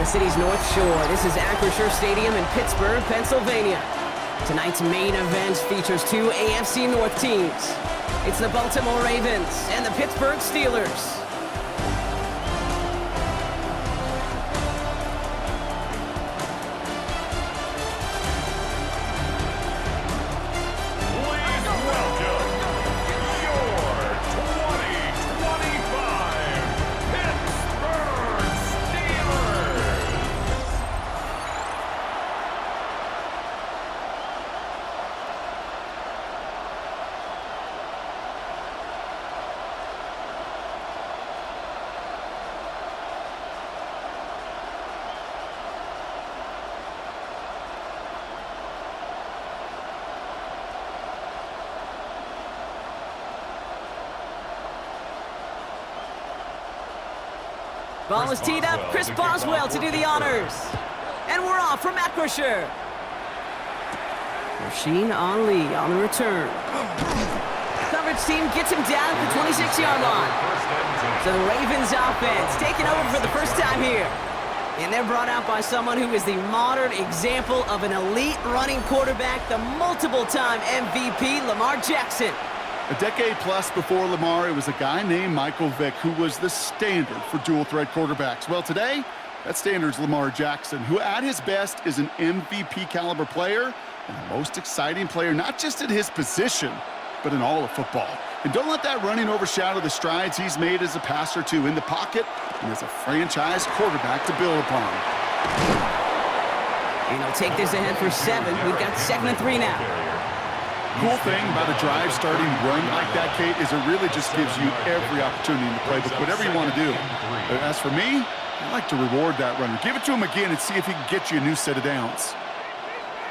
city's North Shore. This is Acrisure Stadium in Pittsburgh, Pennsylvania. Tonight's main event features two AFC North teams. It's the Baltimore Ravens and the Pittsburgh Steelers. Ball is teed up. Chris Boswell to do the honors. And we're off from Acrisure. Rasheen Ali on the return. Coverage team gets him down at the 26-yard line. So the Ravens offense taking over for the first time here. And they're brought out by someone who is the modern example of an elite running quarterback, the multiple-time MVP, Lamar Jackson. A decade plus before Lamar, it was a guy named Michael Vick who was the standard for dual-threat quarterbacks. Well, today, that standard's Lamar Jackson, who at his best is an MVP-caliber player and the most exciting player, not just at his position, but in all of football. And don't let that running overshadow the strides he's made as a passer, too, in the pocket and as a franchise quarterback to build upon. And he'll take this ahead for 7. We've got 2nd and 3 now. Cool thing about a drive starting run like that, Kate, is it really just gives you every opportunity in the playbook, whatever you want to do. But as for me, I like to reward that runner. Give it to him again and see if he can get you a new set of downs.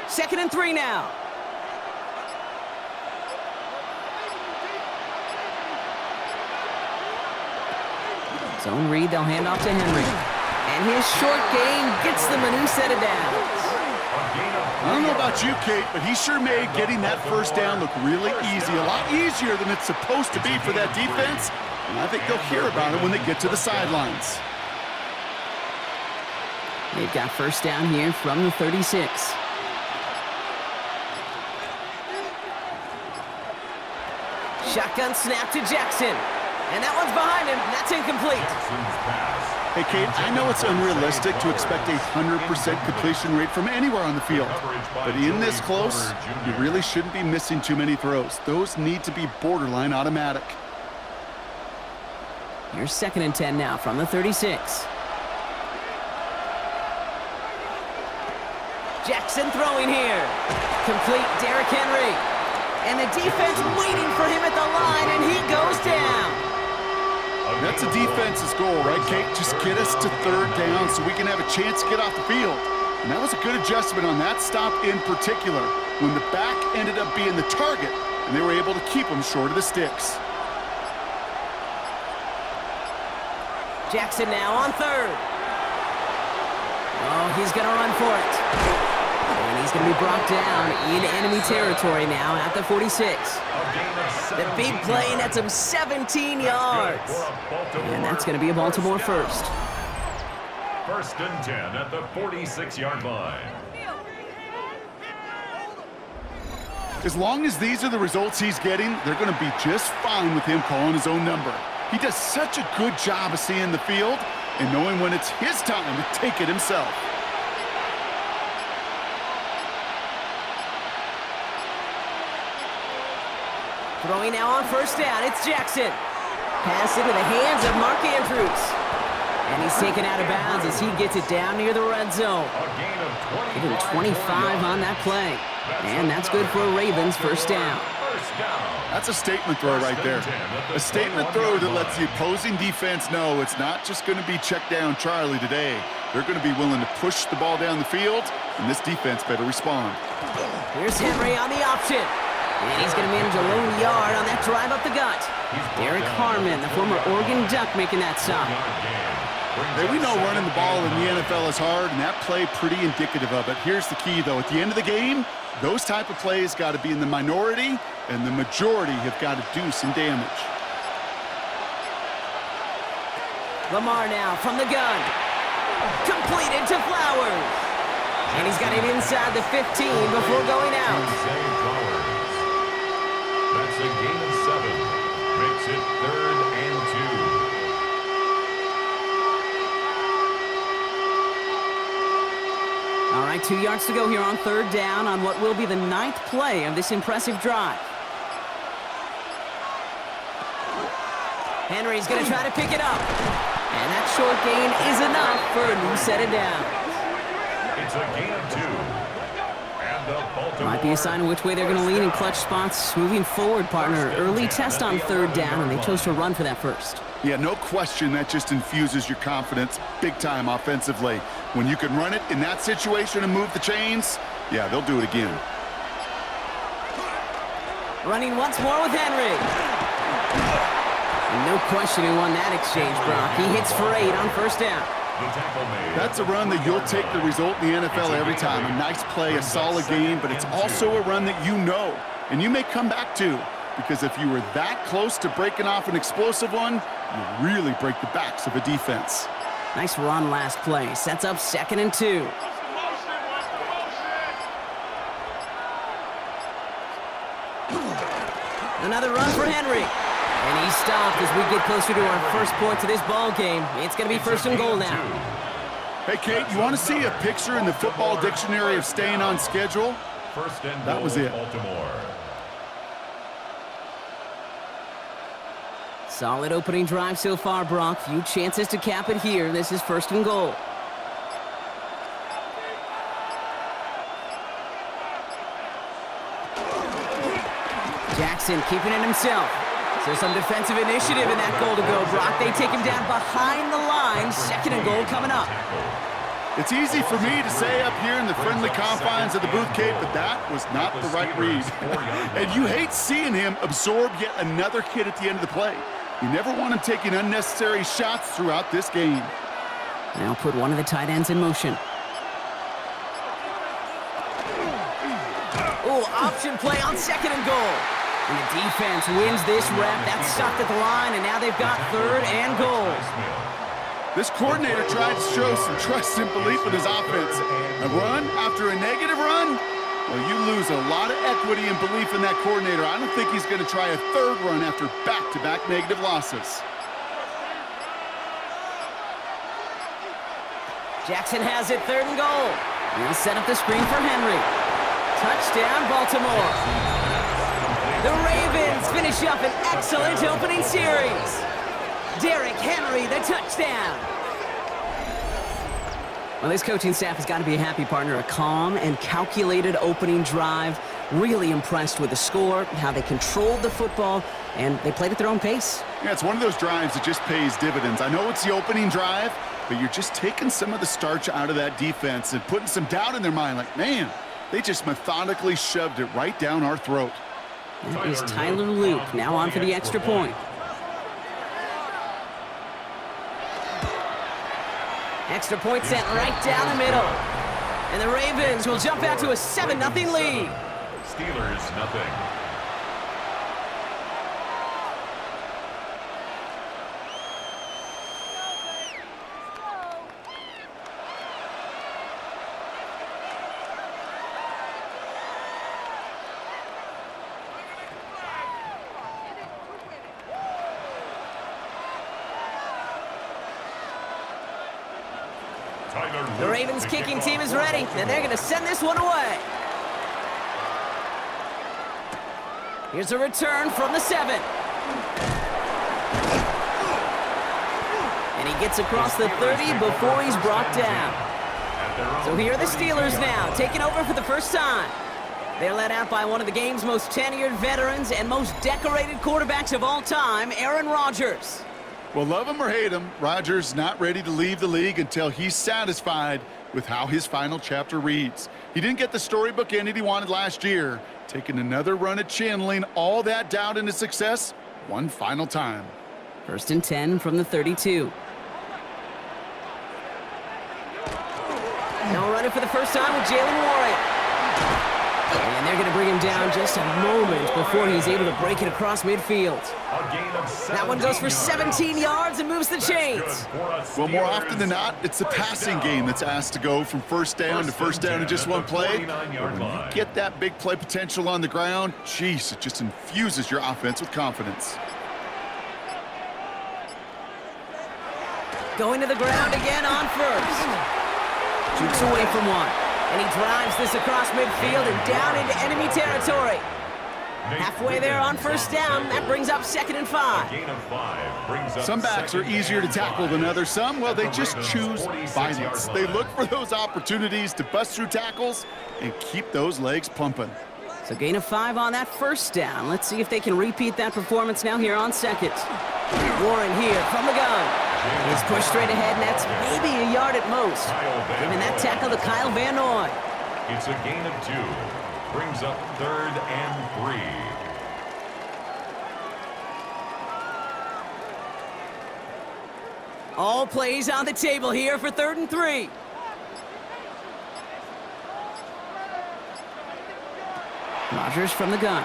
2nd and 3 now. Zone read, they'll hand off to Henry. And his short game gets them a new set of downs. I don't know about you, Kate, but he sure made getting that first down look really easy. A lot easier than it's supposed to be for that defense. And I think they'll hear about it when they get to the sidelines. They've got first down here from the 36. Shotgun snap to Jackson. And that one's behind him. That's incomplete. Hey, Kate, I know it's unrealistic to expect a 100% completion rate from anywhere on the field. But in this close, you really shouldn't be missing too many throws. Those need to be borderline automatic. Here's 2nd and 10 now from the 36. Jackson throwing here. Complete Derrick Henry. And the defense waiting for him at the line, and he goes down. That's a defense's goal, right, Kate? Just get us to 3rd down so we can have a chance to get off the field. And that was a good adjustment on that stop in particular, when the back ended up being the target, and they were able to keep him short of the sticks. Jackson now on 3rd. Oh, he's going to run for it. And he's going to be brought down in enemy territory now at the 46. The big play nets him 17 yards. And that's going to be a Baltimore first. 1st and 10 at the 46-yard line. As long as these are the results he's getting, they're going to be just fine with him calling his own number. He does such a good job of seeing the field and knowing when it's his time to take it himself. Throwing now on first down, it's Jackson. Pass into the hands of Mark Andrews. And he's taken out of bounds as he gets it down near the red zone. Give him 25 on that play. And that's good for a Ravens first down. That's a statement throw right there. A statement throw that lets the opposing defense know it's not just going to be check down Charlie today. They're going to be willing to push the ball down the field, and this defense better respond. Here's Henry on the option. And he's going to manage a lone yard on that drive up the gut. Derek Harmon, the former Oregon Duck, making that stop. Hey, we know running the ball in the NFL is hard, and that play pretty indicative of it. Here's the key, though. At the end of the game, those type of plays got to be in the minority, and the majority have got to do some damage. Lamar now from the gun. Completed to Flowers. And he's got it inside the 15 before going out. Zay Flowers. That's a gain of 7. Makes it 3rd and 2. All right, 2 yards to go here on 3rd down on what will be the 9th play of this impressive drive. Henry's going to try to pick it up. And that short gain is enough for a new set of downs. It's a gain of 2. And the Baltimore... Might be a sign of which way they're going to lean in clutch spots moving forward, partner. Early test on 3rd down, and they chose to run for that first. Yeah, no question that just infuses your confidence big time offensively. When you can run it in that situation and move the chains, yeah, they'll do it again. Running once more with Henry. And no question who won that exchange, Brock. He hits for 8 on 1st down. That's a run that you'll take the result in the NFL every time. A nice play, a solid game, but it's also a run that you know, and you may come back to, because if you were that close to breaking off an explosive one, you really break the backs of a defense. Nice run last play. Sets up 2nd and 2. Another run for Henry. And he's stopped as we get closer to our first point to this ball game. It's going to be 1st and goal now. Hey, Kate, you want to see a picture in the football dictionary of staying on schedule? That was it. Baltimore. Solid opening drive so far, Brock. Few chances to cap it here. This is 1st and goal. Jackson keeping it himself. So some defensive initiative in that goal to go, Brock. They take him down behind the line. 2nd and goal coming up. It's easy for me to say up here in the friendly confines of the booth, Kate, but that was not the right read. And you hate seeing him absorb yet another hit at the end of the play. You never want him taking unnecessary shots throughout this game. Now put one of the tight ends in motion. Oh, option play on 2nd and goal. And the defense wins this rep. That's stopped at the line, and now they've got 3rd and goal. This coordinator tried to show some trust and belief in his offense. A run after a negative run? Well, you lose a lot of equity and belief in that coordinator. I don't think he's going to try a 3rd run after back-to-back negative losses. Jackson has it, 3rd and goal. He'll set up the screen for Henry. Touchdown, Baltimore. The Ravens finish up an excellent opening series. Derrick Henry, the touchdown. Well, this coaching staff has got to be a happy partner. A calm and calculated opening drive. Really impressed with the score, how they controlled the football, and they played at their own pace. Yeah, it's one of those drives that just pays dividends. I know it's the opening drive, but you're just taking some of the starch out of that defense and putting some doubt in their mind. Like, man, they just methodically shoved it right down our throat. That is Tyler Luke, now on for the extra point. Extra point sent right down the middle. And the Ravens will jump out to a 7-0 lead. Steelers, nothing. The Ravens kicking team is ready, and they're going to send this one away. Here's a return from the 7. And he gets across the 30 before he's brought down. So here are the Steelers now, taking over for the first time. They're led out by one of the game's most tenured veterans and most decorated quarterbacks of all time, Aaron Rodgers. Well, love him or hate him, Rodgers not ready to leave the league until he's satisfied with how his final chapter reads. He didn't get the storybook ending he wanted last year, taking another run at channeling all that doubt into success one final time. 1st and 10 from the 32. Now running for the first time with Jalen Warren. And they're going to bring him down just a moment before he's able to break it across midfield. That one goes for 17 yards and moves the chains. Well, more often than not, it's the passing game that's asked to go from first down in just one play. But when you get that big play potential on the ground, geez, it just infuses your offense with confidence. Going to the ground again on first. Jukes away from one. And he drives this across midfield and down into enemy territory. Halfway there on first down, that brings up 2nd and 5. Some backs are easier to tackle than others. Some, well, they just choose violence. They look for those opportunities to bust through tackles and keep those legs pumping. So gain of 5 on that first down. Let's see if they can repeat that performance now here on 2nd. Warren here from the gun. He's pushed straight ahead, and that's maybe a yard at most. Giving that tackle to Kyle Van Noy. It's a gain of 2. Brings up 3rd and 3. All plays on the table here for 3rd and 3. Rodgers from the gun.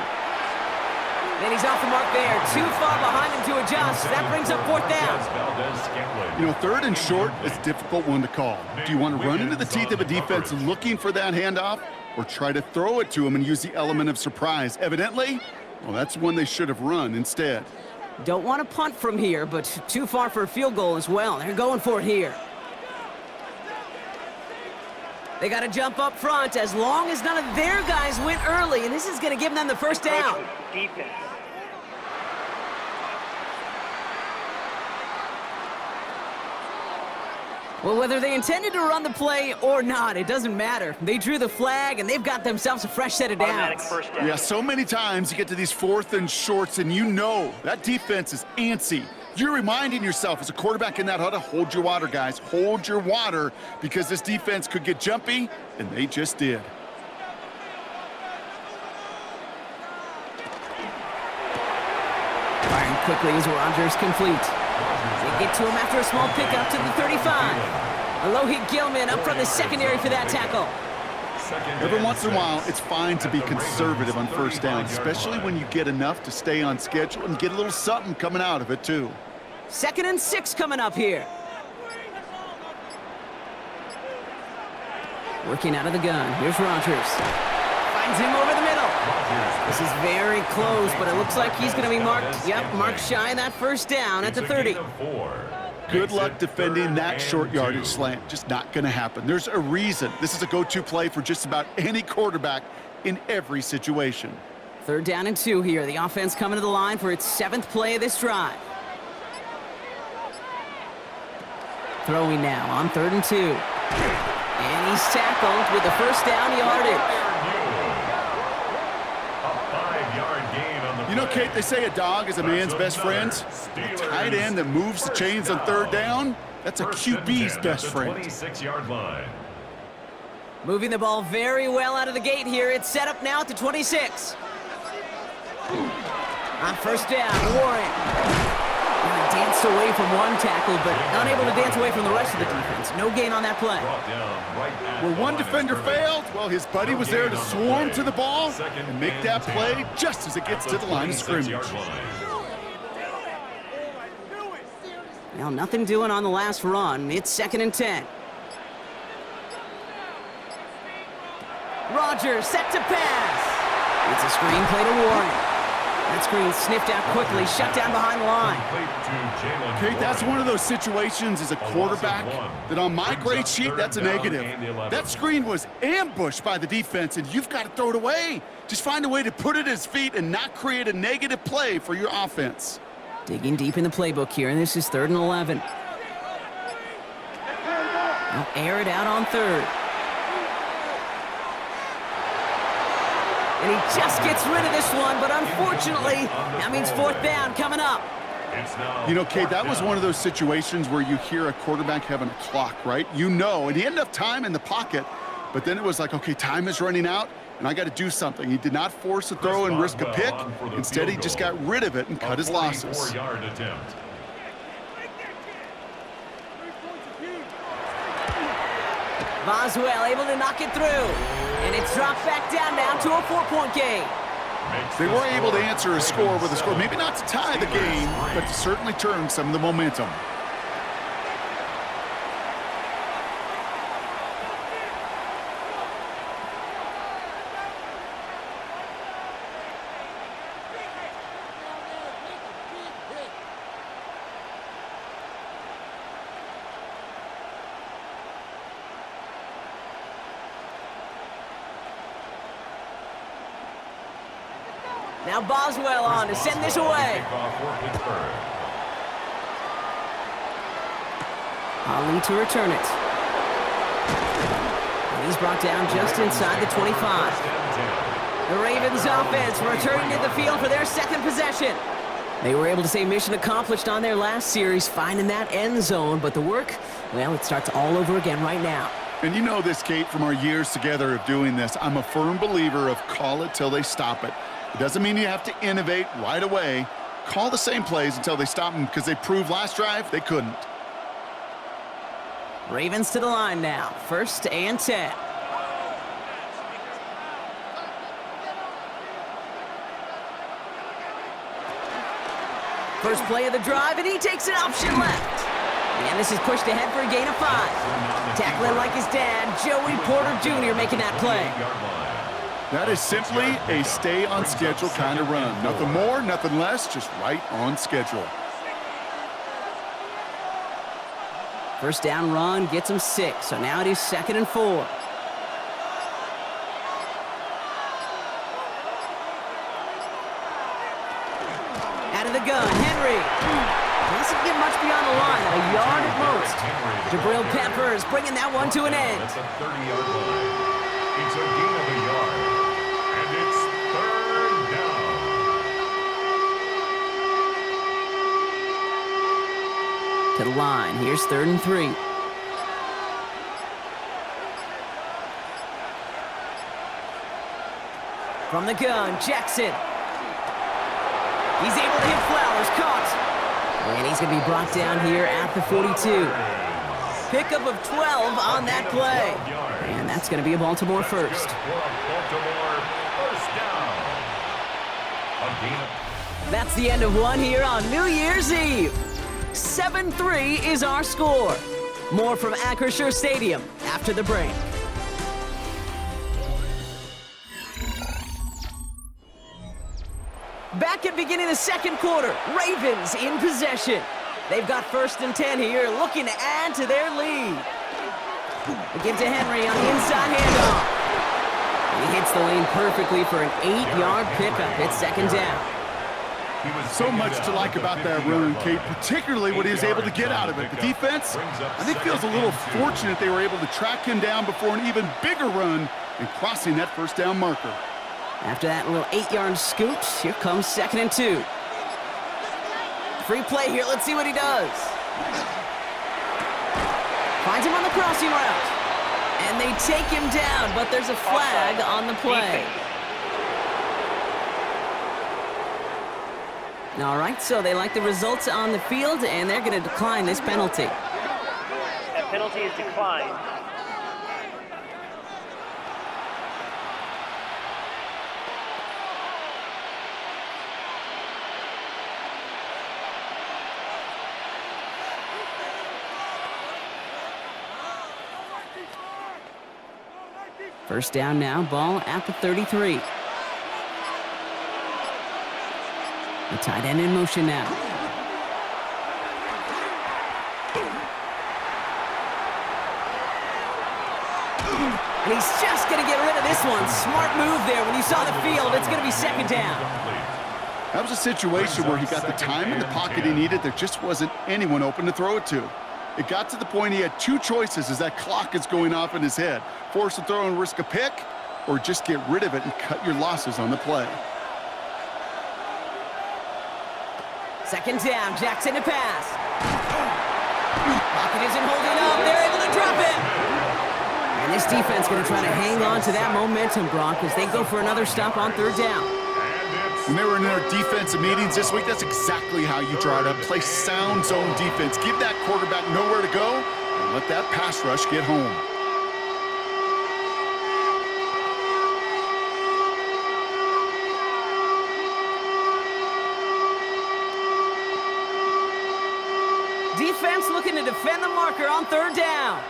Then he's off the mark there. Too far behind him to adjust. That brings up 4th down. You know, 3rd and short is a difficult one to call. Do you want to run into the teeth of a defense looking for that handoff, or try to throw it to him and use the element of surprise? Evidently, well, that's one they should have run instead. Don't want to punt from here, but too far for a field goal as well. They're going for it here. They got to jump up front as long as none of their guys went early, and this is going to give them the first down. Well, whether they intended to run the play or not, it doesn't matter. They drew the flag, and they've got themselves a fresh set of downs. Yeah, so many times you get to these 4th and shorts, and you know that defense is antsy. You're reminding yourself as a quarterback in that huddle, hold your water, guys. Hold your water, because this defense could get jumpy, and they just did. Firing quickly as Rodgers complete. They get to him after a small pickup to the 35. Alohi Gilman up from the secondary for that tackle. Every once in a while, it's fine to be conservative on first down, especially when you get enough to stay on schedule and get a little something coming out of it, too. 2nd and 6 coming up here. Working out of the gun. Here's Rodgers. Finds him over the middle. This is very close, but it looks like he's going to be marked. Yep, marked shy that first down at the 30. Good luck defending that short yardage slant. Just not going to happen. There's a reason. This is a go-to play for just about any quarterback in every situation. 3rd down and 2 here. The offense coming to the line for its 7th play of this drive. Throwing now on 3rd and 2. And he's tackled with the first down yardage. You know, Kate, they say a dog is a man's best friend. A tight end that moves the chains on 3rd down, that's a QB's best friend. 26-yard line. Moving the ball very well out of the gate here. It's set up now at the 26. On first down, Warren. Danced away from one tackle, but unable to dance away from the rest of the defense. No gain on that play. Where one defender failed, well, his buddy was there to swarm to the ball and make that play just as it gets to the line of scrimmage. Well, nothing doing on the last run. It's 2nd and 10. Rodgers set to pass. It's a screen play to Warren. That screen sniffed out quickly, shut down behind the line. Kate, that's one of those situations as a quarterback that on my grade sheet, that's a negative. That screen was ambushed by the defense, and you've got to throw it away. Just find a way to put it at his feet and not create a negative play for your offense. Digging deep in the playbook here, and this is 3rd and 11. They'll air it out on 3rd. And he just gets rid of this one, but unfortunately, that means 4th down coming up. You know, Kate, that was one of those situations where you hear a quarterback having a clock, right? You know, and he had enough time in the pocket, but then it was like, okay, time is running out, and I got to do something. He did not force a throw and risk a pick. Instead, he just got rid of it and cut his losses. Boswell able to knock it through. And it's dropped back down now to a 4-point game. They were able to answer a score with a score, maybe not to tie the game, but to certainly turn some of the momentum. Now Boswell on to send this away. Ali to return it. And he's brought down just inside the 25. The Ravens offense returning to the field for their second possession. They were able to say mission accomplished on their last series, finding that end zone, but the work, well, it starts all over again right now. And you know this, Kate, from our years together of doing this. I'm a firm believer of call it till they stop it. It doesn't mean you have to innovate right away. Call the same plays until they stop them, because they proved last drive they couldn't. Ravens to the line now. 1st and 10. First play of the drive, and he takes an option left. And this is pushed ahead for a gain of 5. Tackling like his dad, Joey Porter Jr. making that play. That is simply a stay-on-schedule kind of run. Nothing more, nothing less, just right on schedule. First down run gets him 6, so now it is 2nd and 4. Out of the gun, Henry. Doesn't get much beyond the line, a yard at most. Jabril Peppers bringing that one to an end. That's a 30-yard line. It's a gain of a yard. And it's 3rd down. To the line, here's 3rd and 3. From the gun, Jackson. He's able to hit Flowers, caught. And he's going to be brought down here at the 42. Pickup of 12 on that play. And that's going to be a Baltimore first. That's the end of one here on New Year's Eve. 7-3 is our score. More from Acrisure Stadium after the break. Back at beginning of the second quarter, Ravens in possession. They've got 1st and 10 here, looking to add to their lead. They give to Henry on the inside handoff. He hits the lane perfectly for an 8-yard pickup. It's 2nd down. So much to like about that run, Kate, particularly what he was able to get out of it. The defense, I think, feels a little fortunate they were able to track him down before an even bigger run and crossing that 1st down marker. After that little 8-yard scoot, here comes 2nd and 2. Free play here. Let's see what he does. Finds him on the crossing route. And they take him down, but there's a flag on the play. All right, so they like the results on the field, and they're going to decline this penalty. That penalty is declined. First down now, ball at the 33. The tight end in motion now. And he's just going to get rid of this one. Smart move there. When you saw the field, it's going to be 2nd down. That was a situation where he got the time in the pocket he needed. There just wasn't anyone open to throw it to. It got to the point he had 2 choices as that clock is going off in his head. Force to throw and risk a pick, or just get rid of it and cut your losses on the play. 2nd down, Jackson to pass. Pocket isn't holding up. They're able to drop it. And this defense going to try to hang on to that momentum, Brock, as they go for another stop on 3rd down. When they were in our defensive meetings this week, that's exactly how you draw it up. Play sound zone defense. Give that quarterback nowhere to go and let that pass rush get home. defense looking to defend the marker on third down.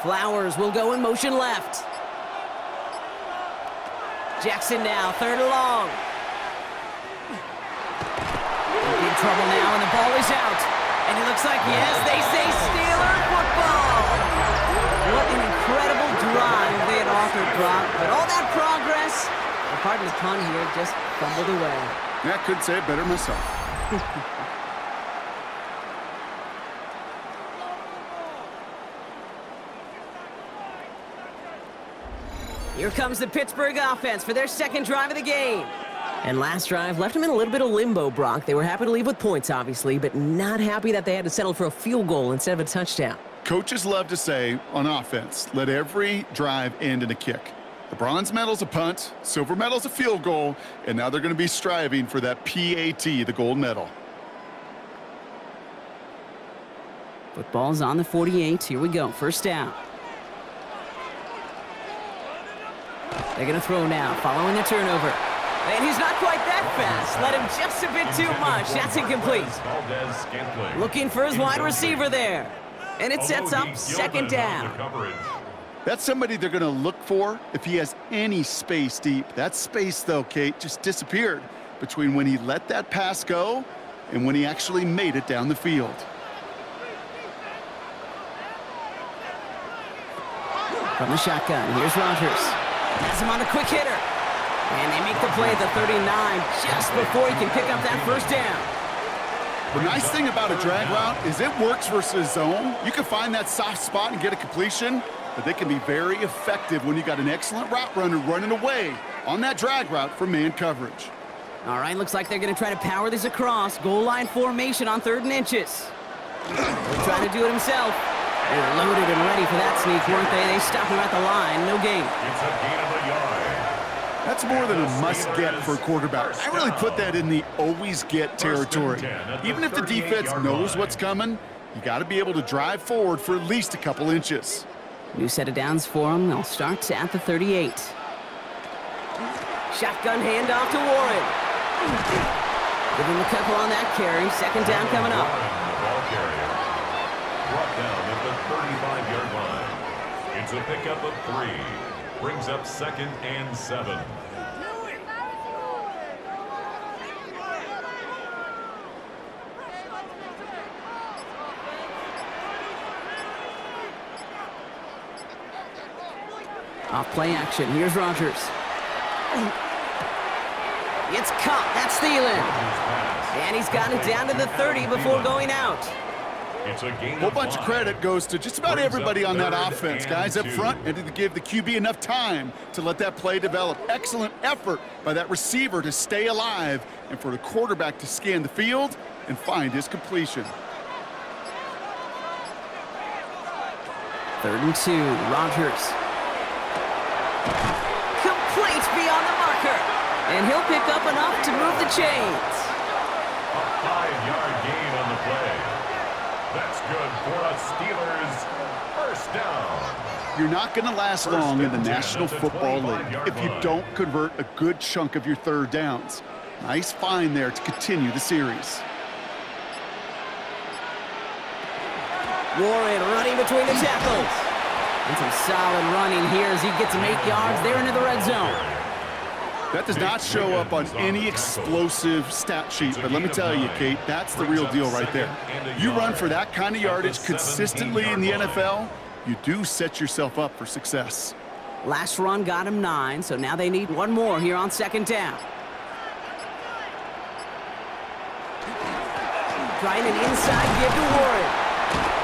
Flowers will go in motion left. Jackson now, third and long. In trouble now, and the ball is out. And it looks like, yes, they say Steeler football. What an incredible drive they had authored, Brock. But all that progress, pardon the pun here, just fumbled away. Yeah, I couldn't say it better myself. Here comes the Pittsburgh offense for their second drive of the game. And last drive left them in a little bit of limbo, Brock. They were happy to leave with points, obviously, but not happy that they had to settle for a field goal instead of a touchdown. Coaches love to say on offense, let every drive end in a kick. The bronze medal's a punt, silver medal's a field goal, and now they're going to be striving for that PAT, the gold medal. Football's on the 48. Here we go. First down. They're going to throw now, following the turnover. And he's not quite that fast. Let him just a bit too much. That's incomplete. Looking for his wide receiver there. And it sets up second down. That's somebody they're going to look for if he has any space deep. That space, though, Kate, just disappeared between when he let that pass go and when he actually made it down the field. From the shotgun, here's Rodgers. Has him on the quick hitter. And they make the play at the 39 just before he can pick up that first down. The nice thing about a drag route is it works versus zone. You can find that soft spot and get a completion, but they can be very effective when you got an excellent route runner running away on that drag route from man coverage. All right, looks like they're going to try to power this across. Goal line formation on 3rd and inches. He'll try to do it himself. They were loaded and ready for that sneak, weren't they? They stopped him at the line. No gain. It's a gain of a yard. That's more than a must-get for a quarterback. I really put that in the always-get territory. Even if the defense knows what's coming, you got to be able to drive forward for at least a couple inches. New set of downs for them. They'll start at the 38. Shotgun handoff to Warren. Give him a couple on that carry. Second down coming up. Ball carrier. Brought down at the 35-yard line. It's a pickup of 3. Brings up 2nd and 7. Off play action. Here's Rodgers. It's caught. That's Thielen. And he's got it down to the 30 before going out. It's a gain A whole of bunch of 5. credit goes to just about everybody on that offense. Guys up front and to give the QB enough time to let that play develop. Excellent effort by that receiver to stay alive and for the quarterback to scan the field and find his completion. 3rd and 2. Rodgers. Complete beyond the marker. And he'll pick up enough to move the chains. A 5-yard gain on the play. That's good for a Steelers first down. You're not going to last long in the National Football League if you don't convert a good chunk of your 3rd downs. Nice find there to continue the series. Warren running between the tackles. And some solid running here as he gets him 8 yards there into the red zone. That does not show up on any explosive stat sheet, but let me tell you, Kate, that's the real deal right there. You run for that kind of yardage consistently in the NFL, you do set yourself up for success. Last run got him 9, so now they need one more here on 2nd down. Trying an inside give to Warren.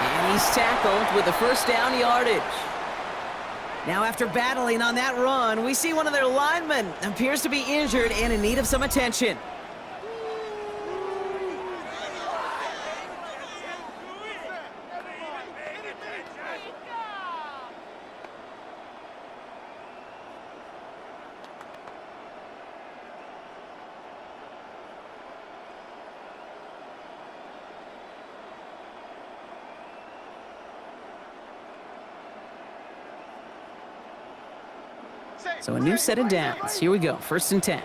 And he's tackled with the first down yardage. Now after battling on that run, we see one of their linemen appears to be injured and in need of some attention. So a new set of downs. Here we go. 1st and 10.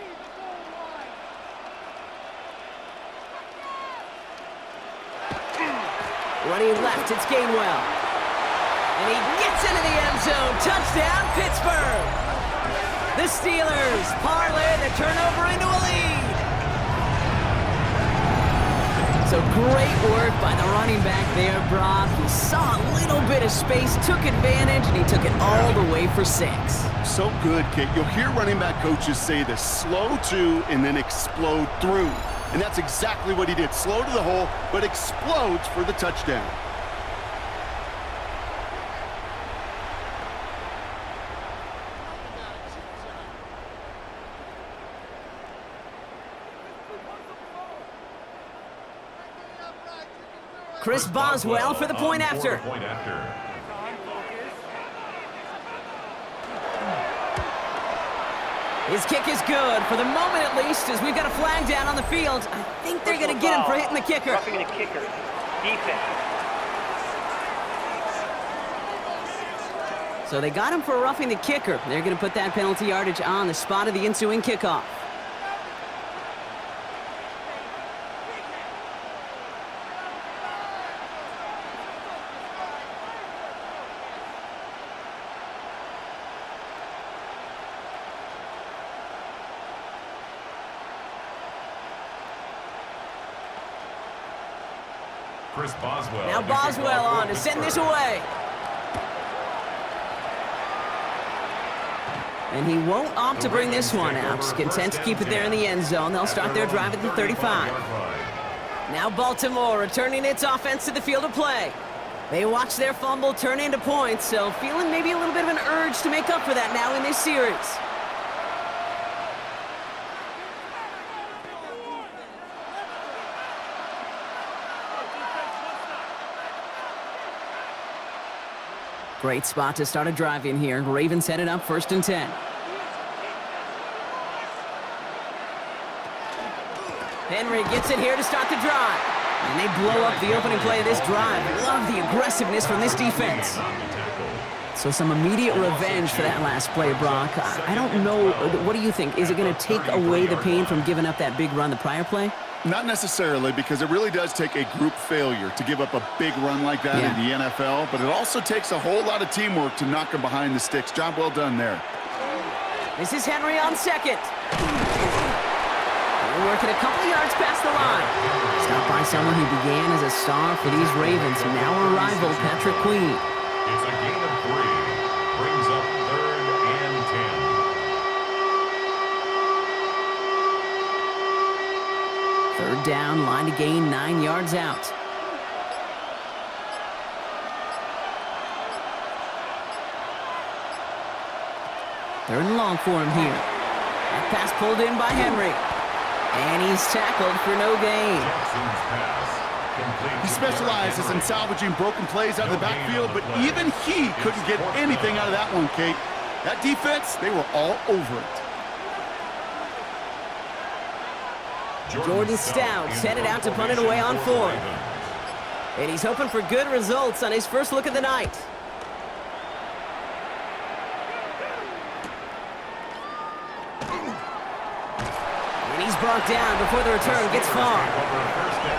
Running left, it's Gainwell. And he gets into the end zone. Touchdown, Pittsburgh. The Steelers parlay the turnover into a lead. So great work by the running back there, Brock. He saw a little bit of space, took advantage, and he took it all the way for 6. So good, Kate. You'll hear running back coaches say this: slow to and then explode through. And that's exactly what he did. Slow to the hole, but explodes for the touchdown. Chris Boswell for the point after. His kick is good, for the moment at least, as we've got a flag down on the field. I think they're going to get him for hitting the kicker. Roughing the kicker. Defense. So they got him for roughing the kicker. They're going to put that penalty yardage on the spot of the ensuing kickoff. Chris Boswell. Now Boswell on to send this away. And he won't opt to bring this one out. Just content to keep it there in the end zone. They'll start their drive at the 35. Now Baltimore returning its offense to the field of play. They watch their fumble turn into points, so feeling maybe a little bit of an urge to make up for that now in this series. Great spot to start a drive in here. Ravens headed up 1st and 10. Henry gets it here to start the drive. And they blow up the opening play of this drive. Love the aggressiveness from this defense. So some immediate revenge for that last play, Brock. I don't know. What do you think? Is it going to take away the pain from giving up that big run the prior play? Not necessarily, because it really does take a group failure to give up a big run like that in the NFL, but it also takes a whole lot of teamwork to knock them behind the sticks. Job well done there. This is Henry on second. They're working a couple yards past the line. Stopped by someone who began as a star for these Ravens, now a rival, Patrick Queen. It's a gain of 3. Brings up 3rd and 10. Third down, line to gain 9 yards out. Third and long for him here. That pass pulled in by Henry. And he's tackled for no gain. He specializes in salvaging broken plays out of the backfield, but even he couldn't get anything out of that one, Kate. That defense, they were all over it. Jordan Stout's headed out to punt it away on 4. And he's hoping for good results on his first look of the night. And he's brought down before the return gets far.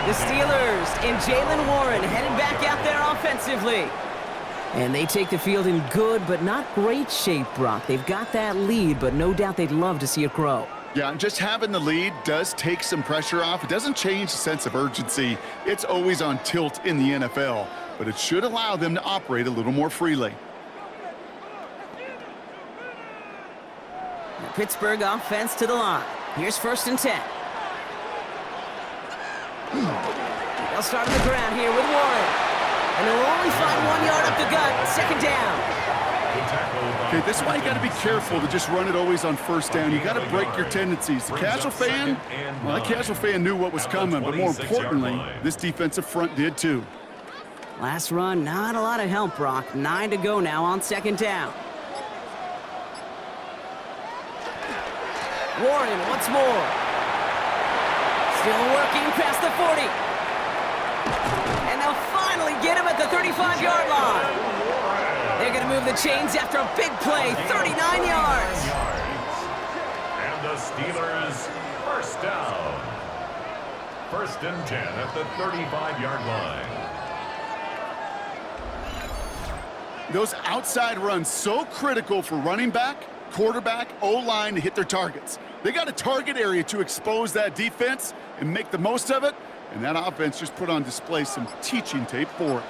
The Steelers and Jaylen Warren headed back out there offensively. And they take the field in good but not great shape, Brock. They've got that lead, but no doubt they'd love to see it grow. Yeah, and just having the lead does take some pressure off. It doesn't change the sense of urgency. It's always on tilt in the NFL, but it should allow them to operate a little more freely. The Pittsburgh offense to the line. Here's 1st and 10. They'll start on the ground here with Warren. And they'll only find 1 yard up the gut. 2nd down. Okay, this is why you got to be careful to just run it always on 1st down. You got to break your tendencies. The casual fan, well, that casual fan knew what was coming, but more importantly, this defensive front did too. Last run, not a lot of help, Brock. 9 to go now on 2nd down. Warren once more. Still working past the 40. And they'll finally get him at the 35-yard line. They're going to move the chains after a big play, 39 yards. And the Steelers, 1st down. 1st and 10 at the 35-yard line. Those outside runs so critical for running back, quarterback, O-line to hit their targets. They got a target area to expose that defense and make the most of it, and that offense just put on display some teaching tape for it.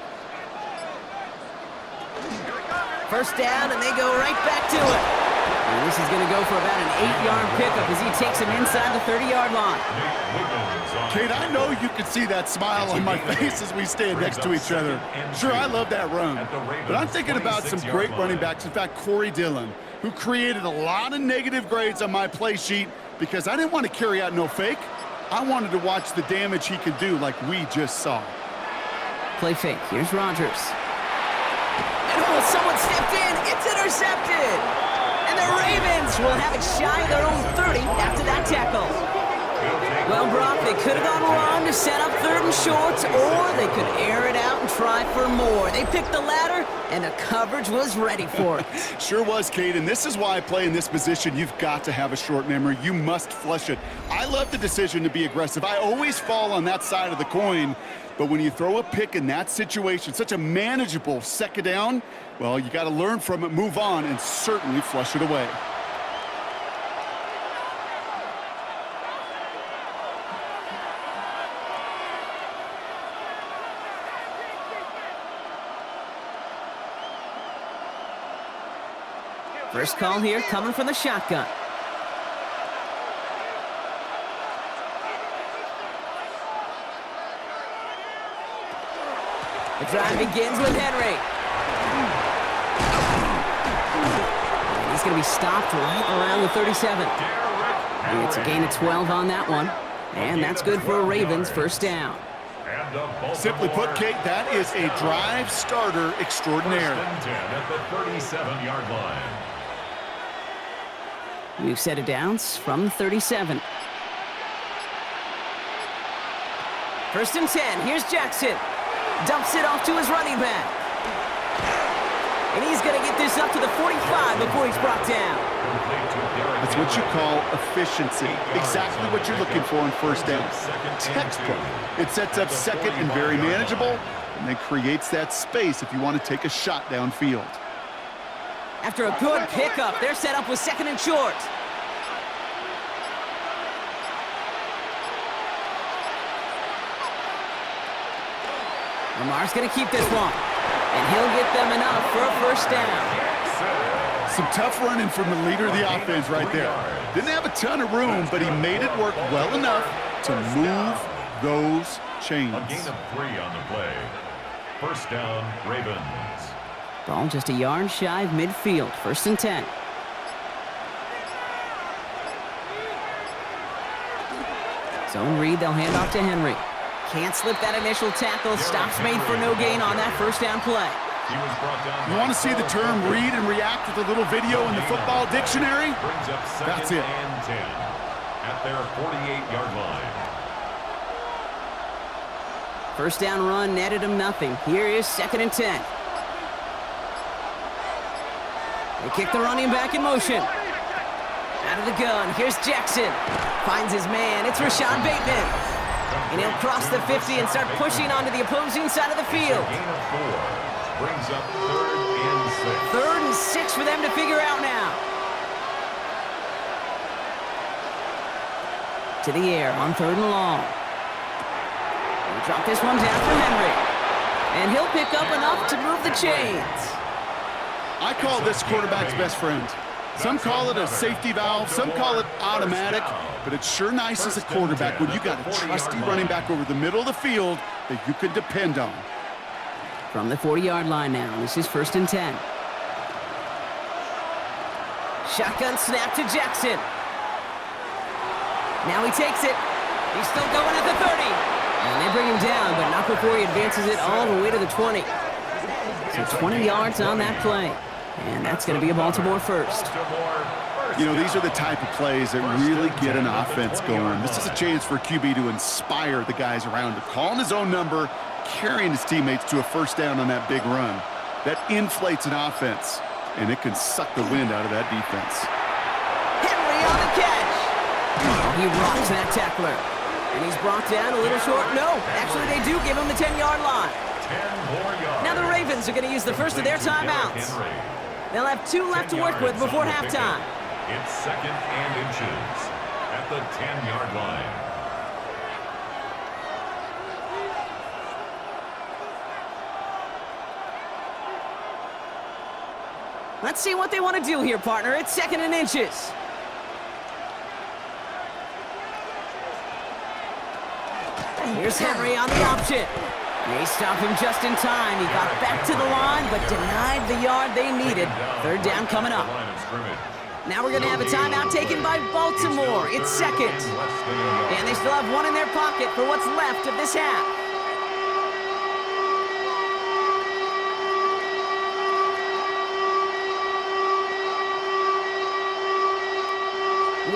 First down, and they go right back to it. And this is going to go for about an 8-yard pickup as he takes him inside the 30-yard line. Kate, I know you can see that smile on my face as we stand next to each other. Sure, I love that run, but I'm thinking about some great running backs. In fact, Corey Dillon, who created a lot of negative grades on my play sheet because I didn't want to carry out no fake. I wanted to watch the damage he could do like we just saw. Play fake. Here's Rodgers. And oh, someone stepped in. It's intercepted. And the Ravens will have it shy of their own 30 after that tackle. Well, Brock, they could have gone wrong to set up 3rd and short, or they could air it out and try for more. They picked the latter, and the coverage was ready for it. Sure was, Kate, and this is why I play in this position. You've got to have a short memory. You must flush it. I love the decision to be aggressive. I always fall on that side of the coin, but when you throw a pick in that situation, such a manageable 2nd down, well, you got to learn from it, move on, and certainly flush it away. First call here coming from the shotgun. The drive begins with Henry. And he's going to be stopped right around the 37. And it's a gain of 12 on that one. And that's good for a Ravens first down. Simply put, Kate, that is a drive starter extraordinaire. 10 at the 37-yard line. We've set it downs from the 37. First and 10. Here's Jackson. Dumps it off to his running back. And he's going to get this up to the 45 before he's brought down. That's what you call efficiency. Exactly what you're looking for in first down. Textbook. It sets up 2nd and very manageable, and then creates that space if you want to take a shot downfield. After a good pickup, they're set up with 2nd and short. Lamar's going to keep this one, and he'll get them enough for a first down. Some tough running from the leader of the offense right there. Didn't have a ton of room, but he made it work well enough to move those chains. A gain of 3 on the play. First down, Ravens. Ball just a yard shy of midfield. First and 10. Zone read, they'll hand off to Henry. Can't slip that initial tackle. Stops made for no gain on that first down play. You want to see the term read and react with a little video in the football dictionary? That's it. And 10 at their 48-yard line. First down run netted him nothing. Here is 2nd and 10. They kick the running back in motion. Out of the gun, here's Jackson. Finds his man, it's Rashad Bateman. And he'll cross the 50 and start pushing onto the opposing side of the field. Gain of 4 brings up 3rd and 6. 3rd and 6 for them to figure out now. To the air on 3rd and long. He'll drop this one down for Henry. And he'll pick up enough to move the chains. I call this quarterback's best friend. Some call it a safety valve, some call it automatic, but it's sure nice as a quarterback when you got a trusty running back over the middle of the field that you can depend on. From the 40-yard line now, this is 1st and 10. Shotgun snap to Jackson. Now he takes it. He's still going at the 30. And they bring him down, but not before he advances it all the way to the 20. So 20 yards on that play. And that's going to be a Baltimore first. You know, these are the type of plays that really get an offense going. This is a chance for a QB to inspire the guys around him. Calling his own number, carrying his teammates to a first down on that big run. That inflates an offense, and it can suck the wind out of that defense. Henry on the catch. He rocks that tackler. And he's brought down a little short. No, actually they do give him the 10-yard line. 10 more yards. Now the Ravens Ravens are going to use the first of their timeouts. They'll have 2 left to work with before halftime. It's 2nd and inches at the 10-yard line. Let's see what they want to do here, partner. It's 2nd and inches. Here's Henry on the option. They stop him just in time. He got back to the line, but denied the yard they needed. 3rd down coming up. Now we're going to have a timeout taken by Baltimore. It's 2nd. And they still have 1 in their pocket for what's left of this half.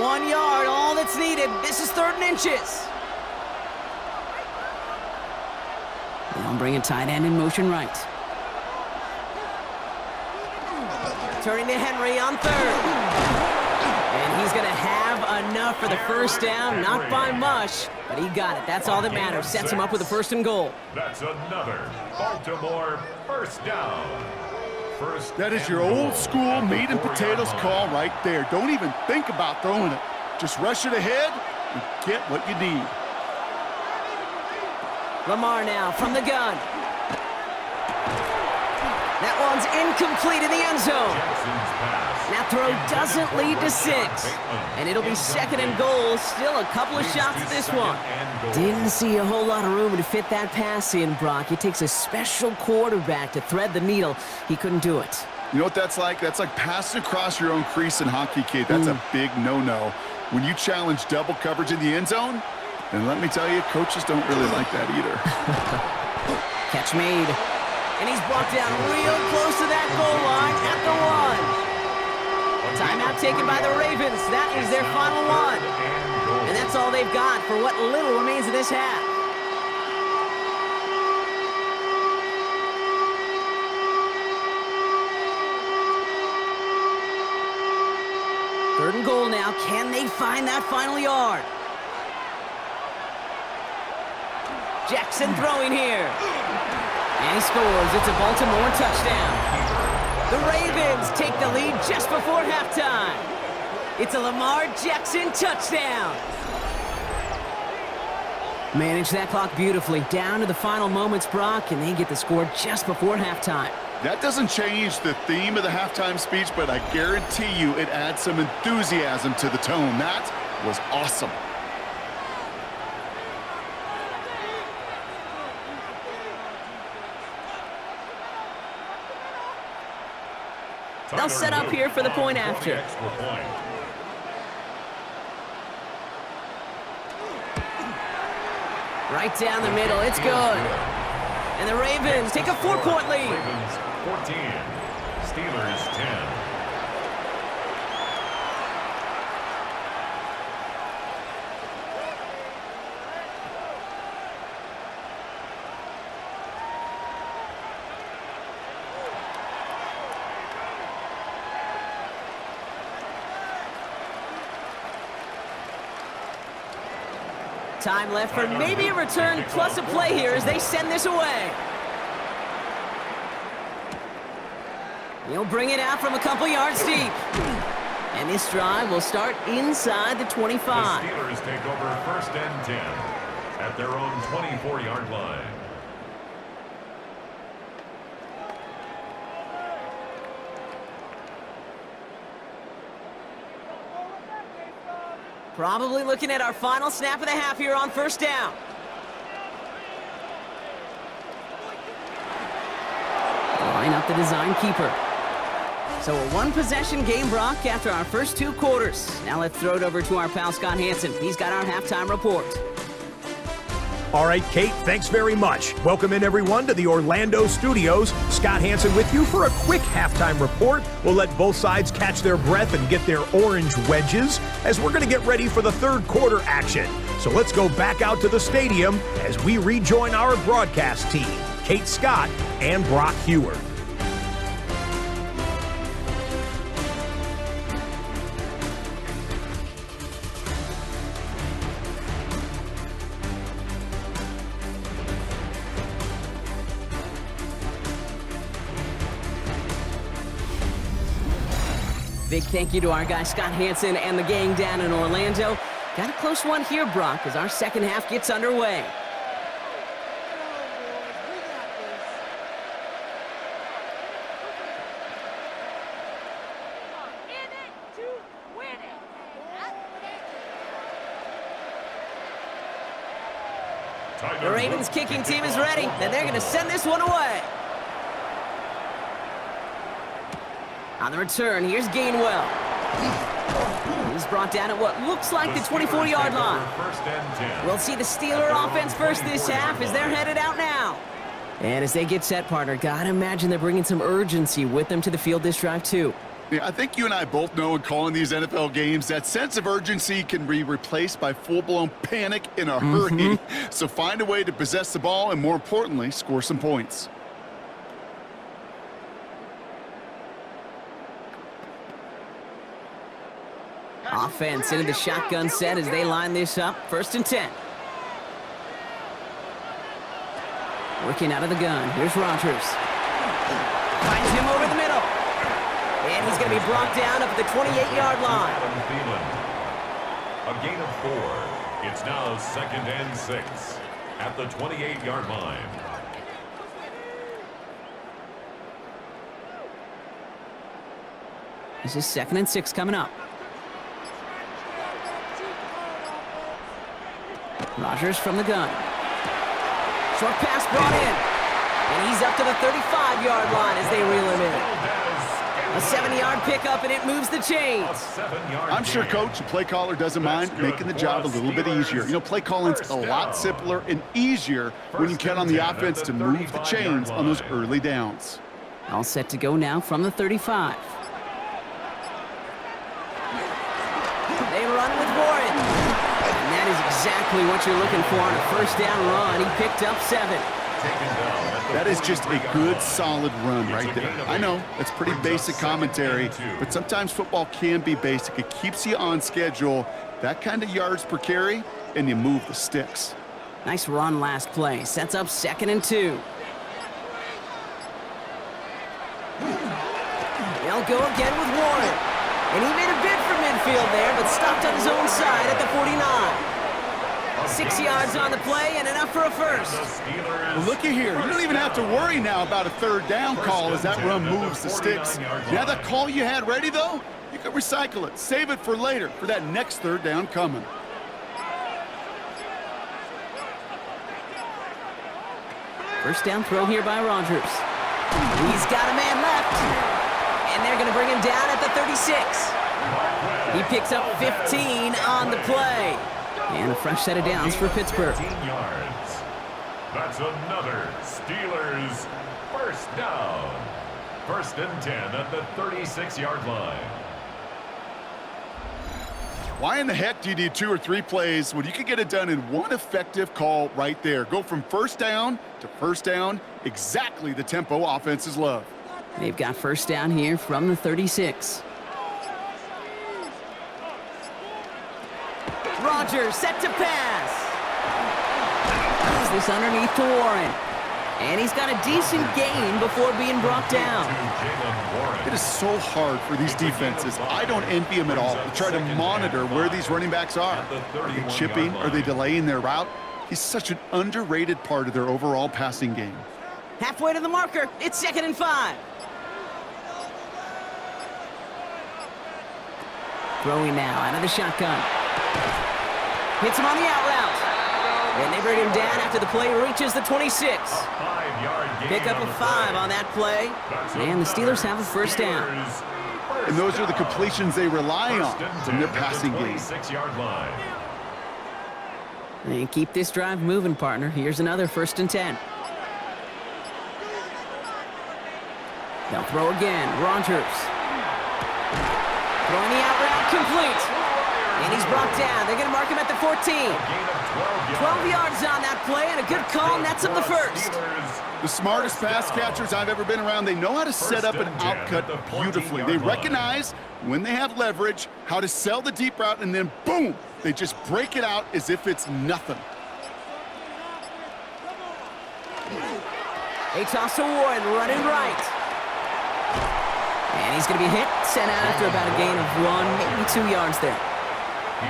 One yard, all that's needed. This is 3rd and inches. They'll bring a tight end in motion right. Turning to Henry on 3rd. And he's going to have enough for the first down. Not by much, but he got it. That's all that matters. Sets him up with a 1st and goal. That's another Baltimore first down. That is your old school meat and potatoes call right there. Don't even think about throwing it. Just rush it ahead and get what you need. Lamar now from the gun. That one's incomplete in the end zone. That throw doesn't lead to 6. And it'll be 2nd and goal. Still a couple of shots at this one. Didn't see a whole lot of room to fit that pass in, Brock. It takes a special quarterback to thread the needle. He couldn't do it. You know what that's like? That's like passing across your own crease in hockey, kid. That's a big no-no. When you challenge double coverage in the end zone, and let me tell you, coaches don't really like that either. Catch made. And he's brought down real close to that goal line at the 1. Timeout taken by the Ravens. That is their final one. And that's all they've got for what little remains of this half. Third and goal now. Can they find that final yard? Jackson throwing here. And he scores. It's a Baltimore touchdown. The Ravens take the lead just before halftime. It's a Lamar Jackson touchdown. Manage that clock beautifully. Down to the final moments, Brock, and they get the score just before halftime. That doesn't change the theme of the halftime speech, but I guarantee you it adds some enthusiasm to the tone. That was awesome. They'll set up here for the point after. Right down the middle. It's good. And the Ravens take a 4-point lead. Ravens 14, Steelers 10. Time left for maybe a return plus a play here as they send this away. He'll bring it out from a couple yards deep. And this drive will start inside the 25. The Steelers take over 1st and 10 at their own 24-yard line. Probably looking at our final snap of the half here on 1st down. Line up the design keeper. So a 1-possession game, Brock, after our first 2 quarters. Now let's throw it over to our pal Scott Hansen. He's got our halftime report. All right, Kate, thanks very much. Welcome in, everyone, to the Orlando studios. Scott Hansen with you for a quick halftime report. We'll let both sides catch their breath and get their orange wedges as we're going to get ready for the 3rd quarter action. So let's go back out to the stadium as we rejoin our broadcast team, Kate Scott and Brock Heward. Big thank you to our guy Scott Hansen and the gang down in Orlando. Got a close one here, Brock, as our second half gets underway. The Ravens kicking team is ready, and they're going to send this one away. On the return, here's Gainwell. He's brought down at what looks like the 24-yard line. We'll see the Steeler offense first this half as they're headed out now. And as they get set, partner, gotta imagine they're bringing some urgency with them to the field this drive, too. Yeah, I think you and I both know in calling these NFL games that sense of urgency can be replaced by full-blown panic in a hurry. So find a way to possess the ball and, more importantly, score some points. Offense into the shotgun set as they line this up. 1st and 10. Working out of the gun. Here's Rodgers. Finds him over the middle. And he's going to be brought down up at the 28-yard line. A gain of 4. It's now 2nd and 6 at the 28-yard line. This is 2nd and 6 coming up. Rodgers from the gun. Short pass brought in. And he's up to the 35-yard line as they reel him in. A 7-yard pickup, and it moves the chains. I'm sure Coach, the play caller, doesn't mind making the job a little bit easier. You know, play calling's a lot simpler and easier when you count on the offense to move the chains on those early downs. All set to go now from the 35. They run with Warren. And that is exactly what you're looking for on a 1st down run. He picked up 7. That is just a good, solid run right there. I know, that's pretty basic commentary, but sometimes football can be basic. It keeps you on schedule, that kind of yards per carry, and you move the sticks. Nice run last play. Sets up 2nd and 2. They'll go again with Warren. And he made a bid for midfield there, but stopped on his own side at the 49. 6 yards on the play and enough for a 1st. Well, looky here. You don't even have to worry now about a 3rd down call as that run moves the sticks. Now that call you had ready, though, you can recycle it. Save it for later for that next 3rd down coming. First down throw here by Rodgers. He's got a man left. And they're going to bring him down at the 36. He picks up 15 on the play. And a fresh set of downs for Pittsburgh. 15 yards. That's another Steelers 1st down. 1st and 10 at the 36-yard line. Why in the heck do you need 2 or 3 plays when you can get it done in one effective call right there? Go from 1st down to 1st down, exactly the tempo offenses love. They've got 1st down here from the 36. Rodgers set to pass. Pass this underneath to Warren. And he's got a decent gain before being brought down. It is so hard for these defenses. I don't envy them at all to try to monitor where these running backs are. Are they chipping? Are they delaying their route? He's such an underrated part of their overall passing game. Halfway to the marker. It's 2nd and 5. Throwing now out of the shotgun. Hits him on the out route. And they bring him down after the play reaches the 26. Pick up a 5 on that play. And the Steelers have a 1st down. And those are the completions they rely on from their passing game. And keep this drive moving, partner. Here's another 1st and 10. They'll throw again. Rodgers. Throwing the out route complete. And he's brought down. They're going to mark him at the 14. 12 yards on that play, and a good call, and that's up the 1st. The smartest pass catchers I've ever been around, they know how to set up an outcut beautifully. They recognize when they have leverage, how to sell the deep route, and then boom, they just break it out as if it's nothing. They toss to Warren, running right. And he's going to be hit, sent out after about a gain of 1, maybe 2 yards there.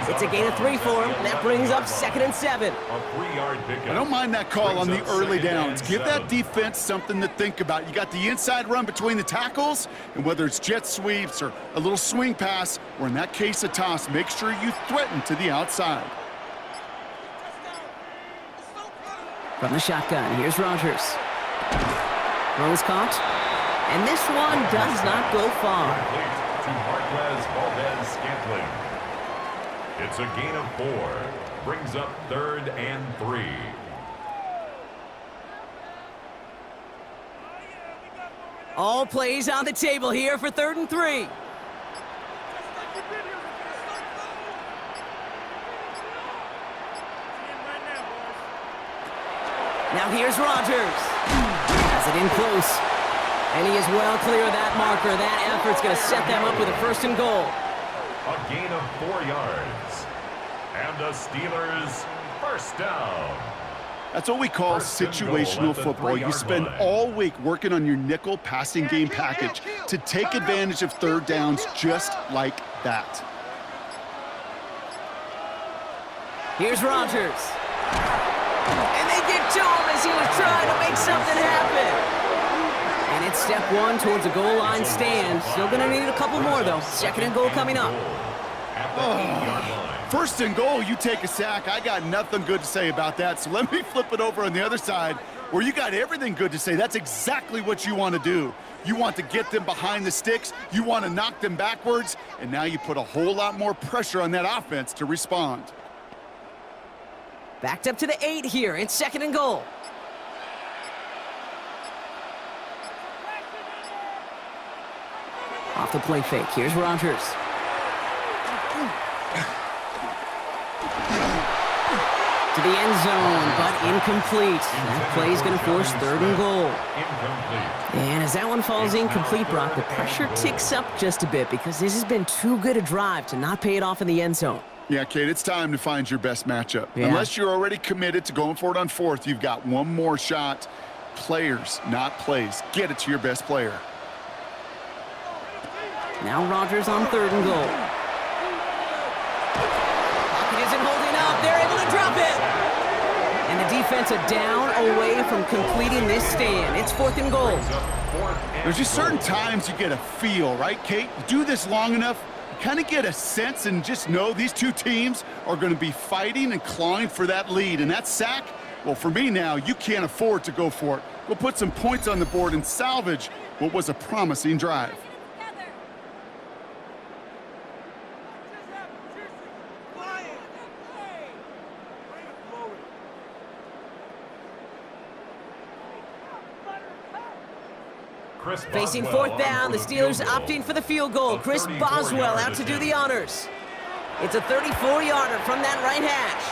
It's a gain of 3 for him. That brings up 2nd and 7. A 3-yard pickup. I don't mind that call on the early downs. Give that defense something to think about. You got the inside run between the tackles, and whether it's jet sweeps or a little swing pass, or in that case a toss, make sure you threaten to the outside. From the shotgun, here's Rodgers. Throws caught, and this one does not go far. Complete to Marquez Valdez-Scantling. It's a gain of 4. Brings up 3rd and 3. All plays on the table here for 3rd and 3. Now here's Rodgers. Has it in close. And he is well clear of that marker. That effort's going to set them up with a 1st and goal. A gain of 4 yards. And the Steelers' 1st down. That's what we call situational football. You spend all week working on your nickel passing game package to take advantage of 3rd downs just like that. Here's Rodgers. And they get to him as he was trying to make something happen. And it's step 1 towards a goal line stand. Still going to need a couple more, though. 2nd and goal coming up. Oh. 1st and goal, you take a sack. I got nothing good to say about that. So let me flip it over on the other side where you got everything good to say. That's exactly what you want to do. You want to get them behind the sticks. You want to knock them backwards. And now you put a whole lot more pressure on that offense to respond. Backed up to the 8 here. It's 2nd and goal. Off the play fake. Here's Rodgers. To the end zone, but incomplete. That play is going to force 3rd and goal. And as that one falls incomplete, Brock, the pressure ticks up just a bit because this has been too good a drive to not pay it off in the end zone. Yeah, Kate, it's time to find your best matchup. Yeah. Unless you're already committed to going for it on 4th, you've got one more shot. Players, not plays. Get it to your best player. Now Rodgers on 3rd and goal. Pocket isn't holding up. They're able to drop it. And the defense a down away from completing this stand. It's 4th and goal. There's just certain times you get a feel, right, Kate? You do this long enough, you kind of get a sense and just know these two teams are going to be fighting and clawing for that lead. And that sack, well, for me now, you can't afford to go for it. Go put some points on the board and salvage what was a promising drive. Facing 4th down, the Steelers opting for the field goal. Chris Boswell out to do the honors. It's a 34-yarder from that right hash.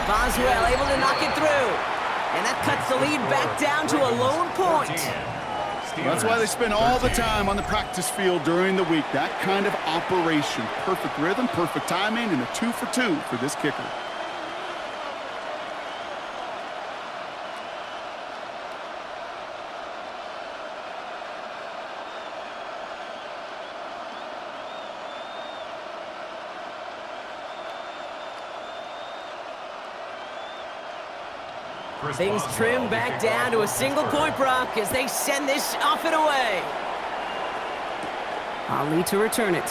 Boswell able to knock it through. And that cuts the lead back down to a lone point. That's why they spend all the time on the practice field during the week. That kind of operation. Perfect rhythm, perfect timing, and a 2 for 2 for this kicker. Things trim back down to a single point, Brock, as they send this off and away. Ali to return it.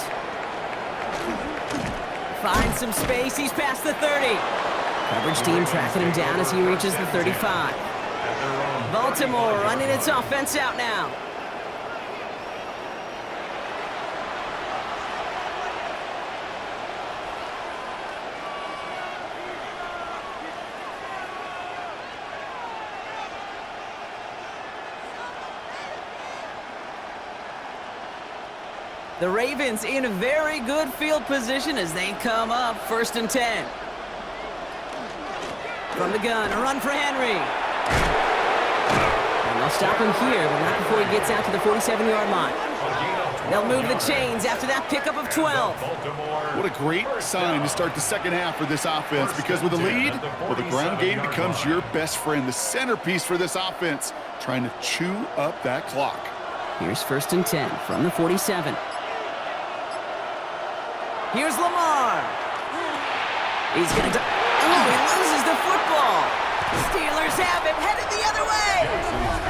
Finds some space. He's past the 30. Coverage team tracking him down as he reaches the 35. Baltimore running its offense out now. The Ravens in a very good field position as they come up 1st and 10. From the gun, a run for Henry. And they'll stop him here, but not before he gets out to the 47-yard line. They'll move the chains after that pickup of 12. What a great sign to start the second half for this offense, because with a lead, well, the ground game becomes your best friend, the centerpiece for this offense, trying to chew up that clock. Here's 1st and 10 from the 47. Here's Lamar. He's going to... Oh, he loses the football. Steelers have it, headed the other way.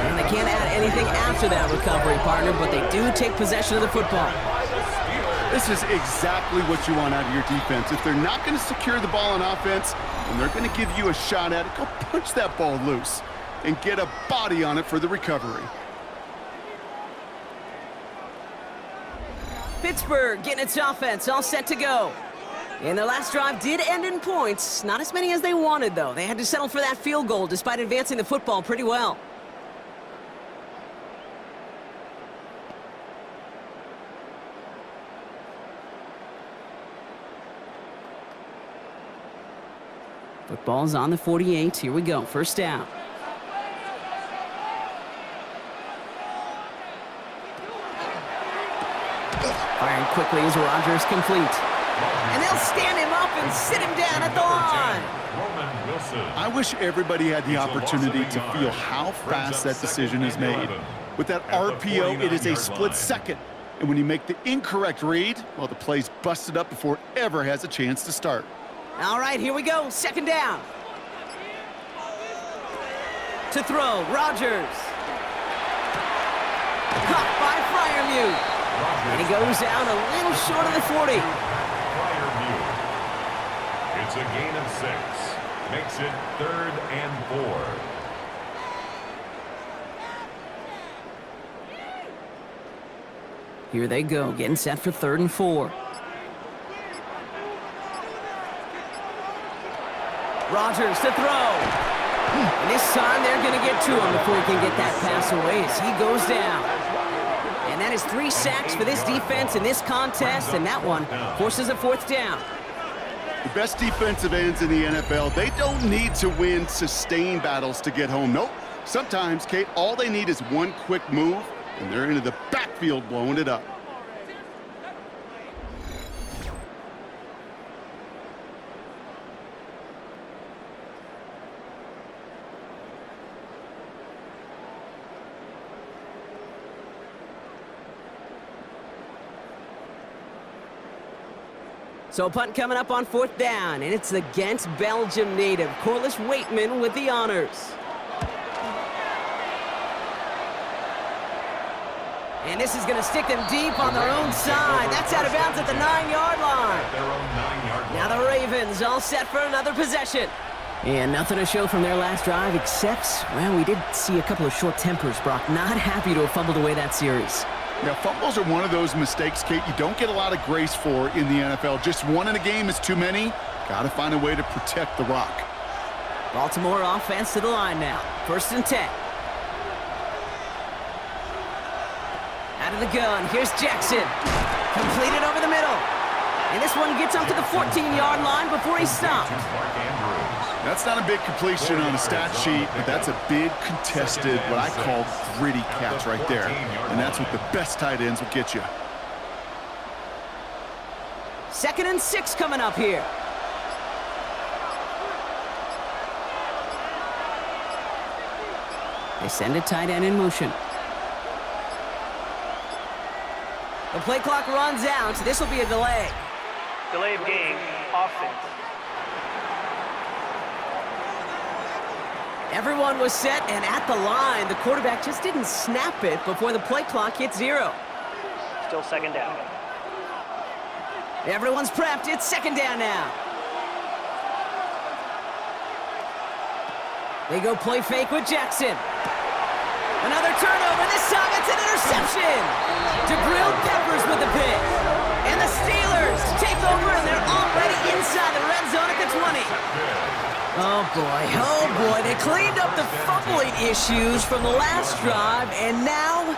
And they can't add anything after that recovery, partner, but they do take possession of the football. This is exactly what you want out of your defense. If they're not going to secure the ball on offense, and they're going to give you a shot at it, go punch that ball loose and get a body on it for the recovery. Pittsburgh getting its offense all set to go. And their last drive did end in points. Not as many as they wanted, though. They had to settle for that field goal despite advancing the football pretty well. Football's on the 48. Here we go. 1st down. Firing quickly as Rodgers complete. And they'll stand him up and sit him down at the line. I wish everybody had the opportunity to feel how fast that decision is made. With that RPO, it is a split second. And when you make the incorrect read, well, the play's busted up before it ever has a chance to start. All right, here we go. 2nd down. To throw, Rodgers. Caught by Freiermuth. And he goes down a little short of the 40. It's a gain of 6. Makes it 3rd and 4. Here they go, getting set for 3rd and 4. Rodgers to throw. And this time they're going to get to him before he can get that pass away as he goes down. And that is 3 sacks for this defense in this contest, and that one forces a 4th down. The best defensive ends in the NFL, they don't need to win sustained battles to get home. Nope. Sometimes, Kate, all they need is one quick move, and they're into the backfield blowing it up. So a punt coming up on 4th down, and it's against Belgium native Corliss Waitman with the honors. And this is going to stick them deep on their own side. That's out of bounds at the 9-yard line. Now the Ravens all set for another possession. And nothing to show from their last drive except, well, we did see a couple of short tempers. Brock not happy to have fumbled away that series. Yeah, fumbles are one of those mistakes, Kate, you don't get a lot of grace for in the NFL. Just one in a game is too many. Got to find a way to protect the rock. Baltimore offense to the line now. 1st and 10. Out of the gun, here's Jackson. Completed over the middle. And this one gets up to the 14-yard line before he's stopped. That's not a big completion on a stat sheet, but that's a big contested, what I call gritty catch right there. And that's what the best tight ends will get you. 2nd and 6 coming up here. They send a tight end in motion. The play clock runs out, so this will be a delay. Delay of game, offense. Everyone was set and at the line. The quarterback just didn't snap it before the play clock hit 0. Still 2nd down. Everyone's prepped. It's 2nd down now. They go play fake with Jackson. Another turnover. This time it's an interception. DeGrill Peppers with the pick. And the Steelers take over, and they're already inside the red zone at the 20. Oh boy, they cleaned up the fumbling issues from the last drive, and now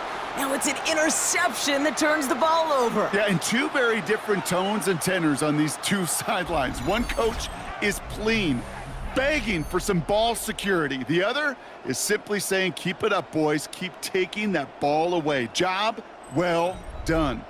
it's an interception that turns the ball over. Yeah, and 2 very different tones and tenors on these 2 sidelines. One coach is pleading, begging for some ball security. The other is simply saying, keep it up, boys. Keep taking that ball away. Job well done.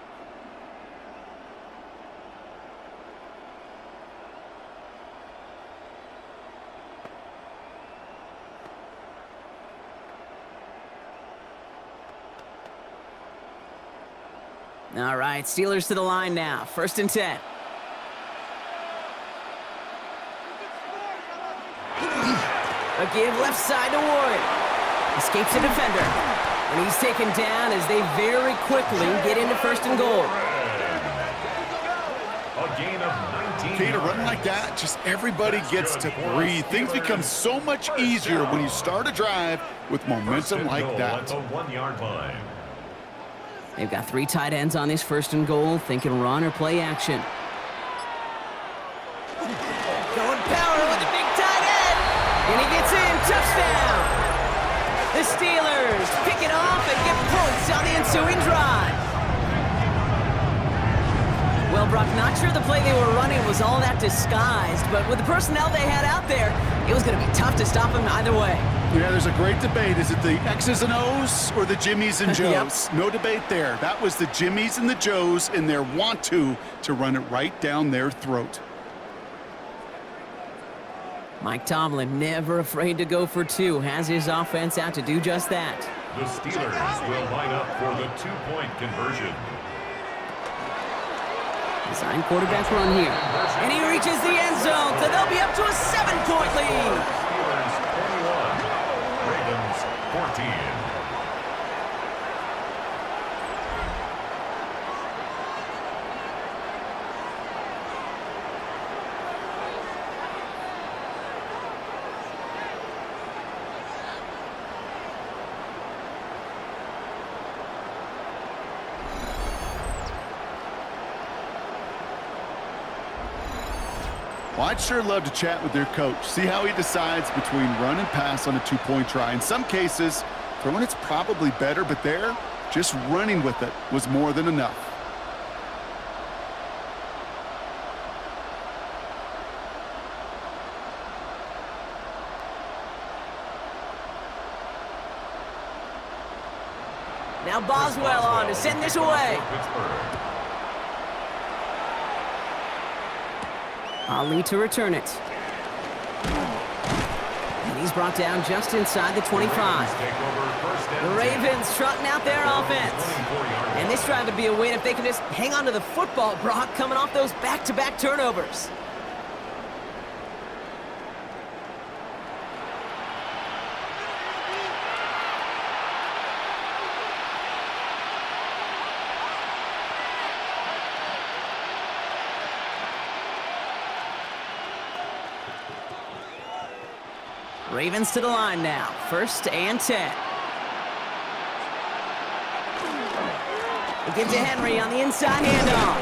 All right, Steelers to the line now. 1st and 10. A give left side to Wood. Escapes a defender. And he's taken down as they very quickly get into 1st and goal. A gain of 19. Okay, to run like that, just everybody gets to breathe. Things become so much easier when you start a drive with momentum like that. At the 1-yard line. They've got 3 tight ends on this 1st and goal, thinking run or play action. Going power with a big tight end. And he gets in, touchdown. The Steelers pick it off and get points on the ensuing drive. Well, Brock, not sure the play they were running was all that disguised, but with the personnel they had out there, it was going to be tough to stop him either way. Yeah, there's a great debate. Is it the X's and O's or the Jimmies and Joes? Yep. No debate there. That was the Jimmies and the Joes in their want-to run it right down their throat. Mike Tomlin, never afraid to go for 2, has his offense out to do just that. The Steelers will line up for the 2-point conversion. Design quarterback run here. And he reaches the end zone, so they'll be up to a 7-point lead. Steelers 21, Ravens 14. Well, I'd sure love to chat with their coach, see how he decides between run and pass on a 2-point try. In some cases, throwing it's probably better, but there, just running with it was more than enough. Now Boswell on to send this away. Pittsburgh. Ali to return it. And he's brought down just inside the 25. The Ravens trotting out their offense. And this drive would be a win if they can just hang on to the football, Brock, coming off those back-to-back turnovers. Ravens to the line now. 1st and 10. They give to Henry on the inside handoff.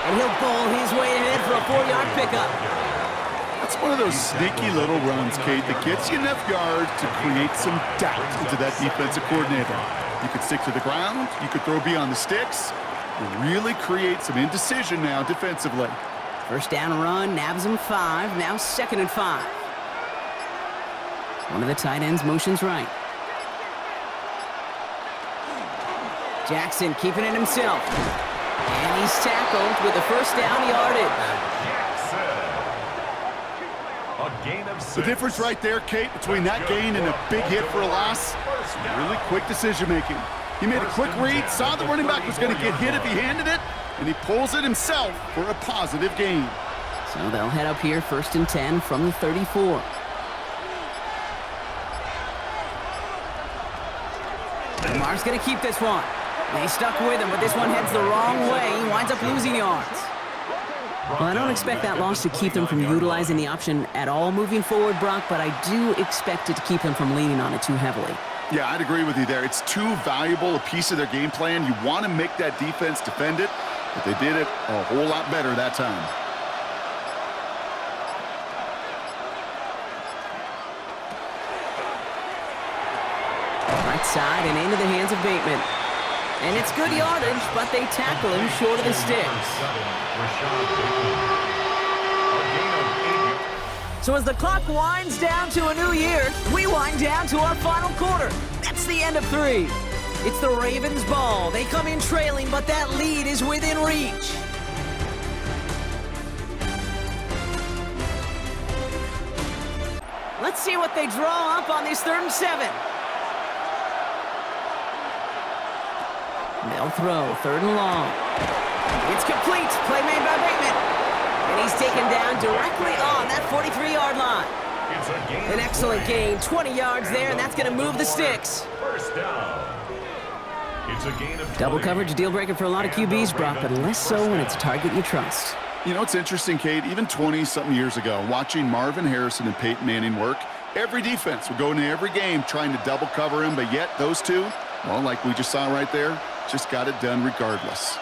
And he'll bowl his way ahead for a 4-yard pickup. That's one of those sneaky little runs, Kate, that gets you enough yards to create some doubt into that defensive coordinator. You could stick to the ground. You could throw beyond the sticks. You really create some indecision now defensively. 1st down run, nabs him 5. Now 2nd and 5. One of the tight ends motions right. Jackson keeping it himself. And he's tackled with the 1st down yardage. A gain of 6. The difference right there, Kate, between that gain and a big hit for a loss, really quick decision-making. He made a quick read, saw the running back was going to get hit if he handed it, and he pulls it himself for a positive gain. So they'll head up here 1st and 10 from the 34. Lamar's going to keep this one. They stuck with him, but this one heads the wrong way. He winds up losing yards. Well, I don't expect that loss to keep them from utilizing the option at all moving forward, Brock, but I do expect it to keep them from leaning on it too heavily. Yeah, I'd agree with you there. It's too valuable a piece of their game plan. You want to make that defense defend it, but they did it a whole lot better that time. Right side and into the hands of Bateman. And it's good yardage, but they tackle him short of the sticks. So as the clock winds down to a new year, we wind down to our final quarter. That's the end of 3. It's the Ravens' ball. They come in trailing, but that lead is within reach. Let's see what they draw up on this 3rd and 7. They'll throw, 3rd and long. It's complete. Play made by Bateman. And he's taken down directly on that 43-yard line. An excellent gain, 20 yards there, and that's going to move the sticks. First down. It's a gain of 20. Double coverage deal breaker for a lot of QBs, Brock, but less so when it's a target you trust. You know, it's interesting, Kate, even 20-something years ago, watching Marvin Harrison and Peyton Manning work, every defense would go into every game trying to double cover him, but yet those two, well, like we just saw right there, just got it done regardless.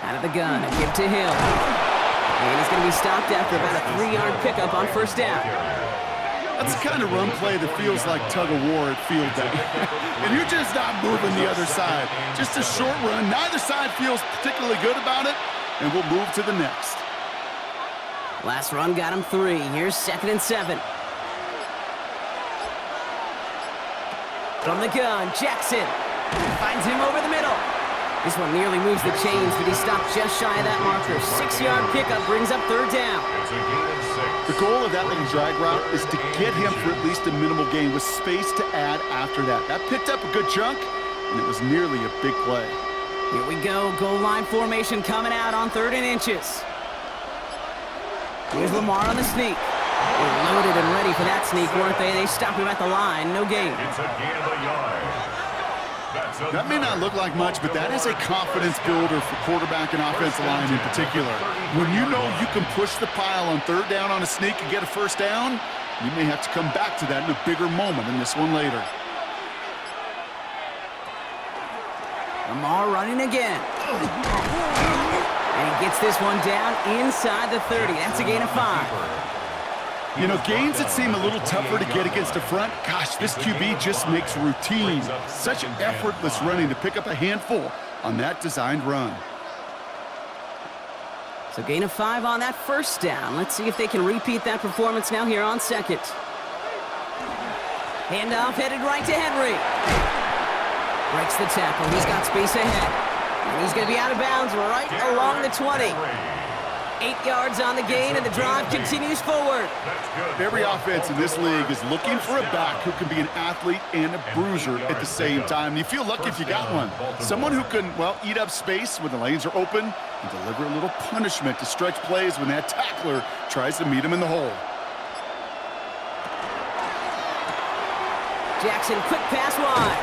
Out of the gun, a give to Hill. And he's going to be stopped after about a 3-yard pickup on 1st down. That's the kind of run play that feels like tug-of-war at field day. And you're just not moving the other side. Just a short run. Neither side feels particularly good about it, and we'll move to the next. Last run got him 3. Here's 2nd and 7. From the gun, Jackson finds him over the middle. This one nearly moves the chains, but he stopped just shy of that marker. 6-yard pickup brings up 3rd down. It's a gain of 6. The goal of that little drag route is to get him for at least a minimal gain with space to add after that. That picked up a good chunk, and it was nearly a big play. Here we go, goal line formation coming out on 3rd and inches. Here's Lamar on the sneak. They're loaded and ready for that sneak, weren't they? They stopped him at the line, no gain. It's a gain of a yard. That may not look like much, but that is a confidence builder for quarterback and offensive line in particular. When you know you can push the pile on 3rd down on a sneak and get a 1st down, you may have to come back to that in a bigger moment in this one later. Lamar running again. And he gets this one down inside the 30. That's a gain of 5. You know, gains that seem a little tougher to get against the front, gosh, this QB just makes routine such effortless running to pick up a handful on that designed run. So gain of 5 on that 1st down. Let's see if they can repeat that performance now here on 2nd. Handoff headed right to Henry. Breaks the tackle. He's got space ahead. And he's going to be out of bounds right along the 20. 8 yards on the gain, and the drive continues forward. Every offense in this league is looking for a back who can be an athlete and a bruiser at the same time. You feel lucky if you got one. Someone who can, well, eat up space when the lanes are open and deliver a little punishment to stretch plays when that tackler tries to meet him in the hole. Jackson, quick pass wide.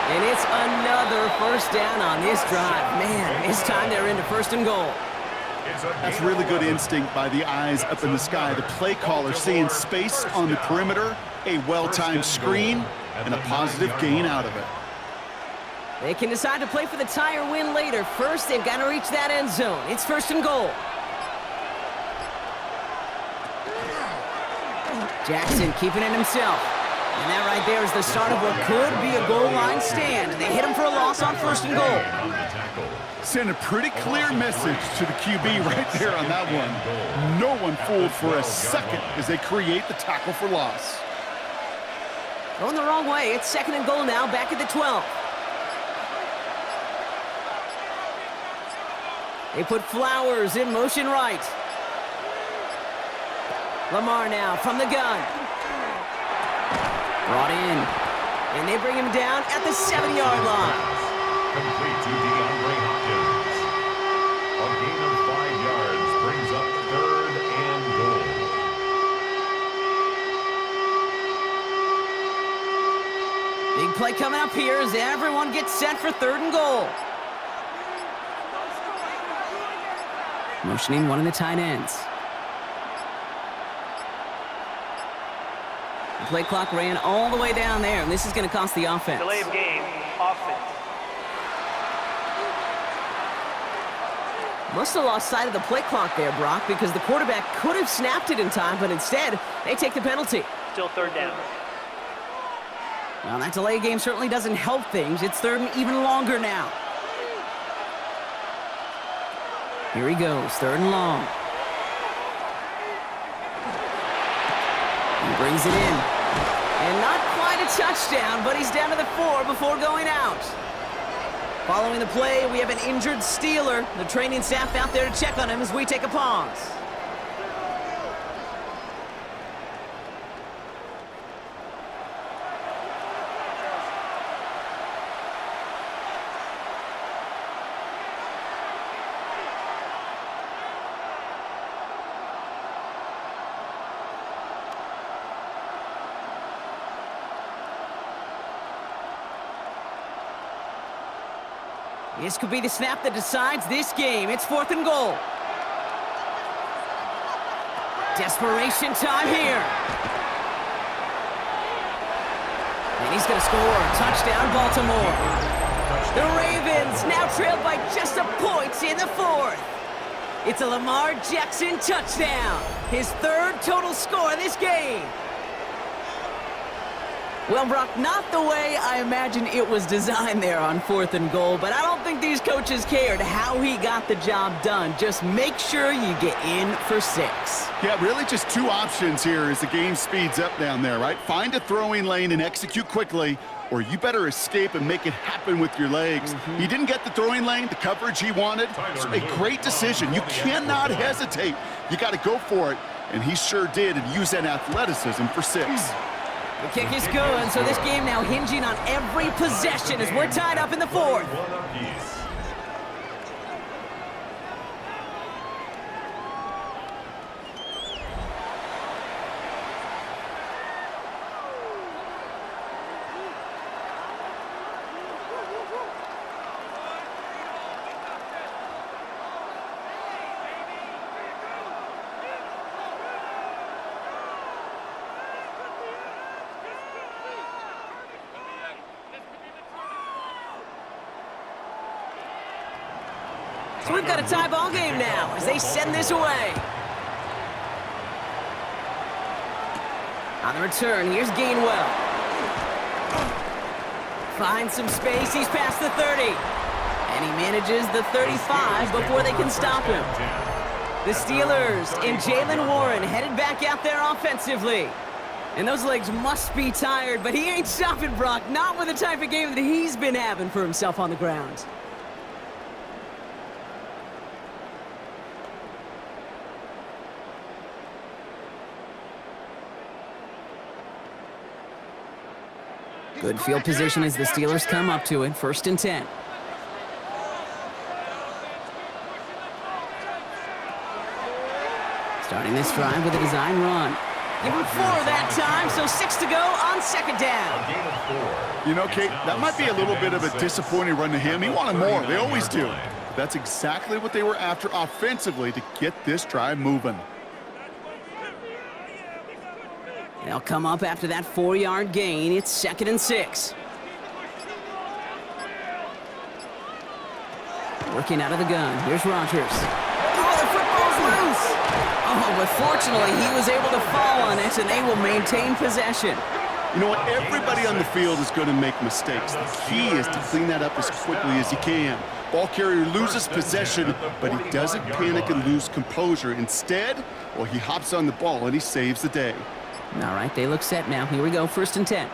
And it's another 1st down on this drive. Man, this time they're into 1st and goal. That's really good instinct by the eyes up in the sky. The play caller seeing space on the perimeter, a well-timed screen, and a positive gain out of it. They can decide to play for the tie or win later. First, they've got to reach that end zone. It's 1st and goal. Jackson keeping it himself. And that right there is the start of what could be a goal line stand. They hit him for a loss on 1st and goal. Send a pretty clear message to the QB right there on that one. No one fooled for a second as they create the tackle for loss. Going the wrong way. It's 2nd and goal now, back at the 12. They put Flowers in motion right. Lamar now from the gun. Brought in. And they bring him down at the 7-yard line. Complete to DeAndre Hopkins. A gain of 5 yards brings up 3rd and goal. Big play coming up here as everyone gets set for 3rd and goal. Motioning one of the tight ends. The play clock ran all the way down there, and this is going to cost the offense. Delay of game, offense. Must have lost sight of the play clock there, Brock, because the quarterback could have snapped it in time, but instead, they take the penalty. Still 3rd down. Well, that delay game certainly doesn't help things. It's 3rd and even longer now. Here he goes, 3rd and long. He brings it in. And not quite a touchdown, but he's down to the 4 before going out. Following the play, we have an injured Steeler. The training staff out there to check on him as we take a pause. This could be the snap that decides this game. It's 4th and goal. Desperation time here. And he's going to score. Touchdown, Baltimore. The Ravens now trailed by just a point in the 4th. It's a Lamar Jackson touchdown. His 3rd total score this game. Well, Brock, not the way I imagined it was designed there on 4th and goal, but I don't think these coaches cared how he got the job done. Just make sure you get in for 6. Yeah, really just 2 options here as the game speeds up down there, right? Find a throwing lane and execute quickly, or you better escape and make it happen with your legs. He didn't get the throwing lane, the coverage he wanted. So a great decision. You cannot hesitate. You got to go for it, and he sure did, and use that athleticism for 6. The kick is good, so this game now hinging on every possession as we're tied up in the 4th. So we've got a tie ball game now as they send this away. On the return, here's Gainwell. Finds some space, he's past the 30. And he manages the 35 before they can stop him. The Steelers and Jalen Warren headed back out there offensively. And those legs must be tired, but he ain't stopping, Brock. Not with the type of game that he's been having for himself on the ground. Good field position as the Steelers come up to it. 1st and 10. Starting this drive with a design run. Give him 4 that time, so 6 to go on 2nd down. You know, Kate, that might be a little bit of a disappointing run to him. He wanted more. They always do. But that's exactly what they were after offensively to get this drive moving. They'll come up after that 4-yard gain. It's 2nd and 6. Working out of the gun. Here's Rodgers. Oh, the football's loose. Oh, but fortunately, he was able to fall on it, and they will maintain possession. You know what? Everybody on the field is going to make mistakes. The key is to clean that up as quickly as you can. Ball carrier loses possession, but he doesn't panic and lose composure. Instead, well, he hops on the ball, and he saves the day. All right, they look set now. Here we go, 1st and 10.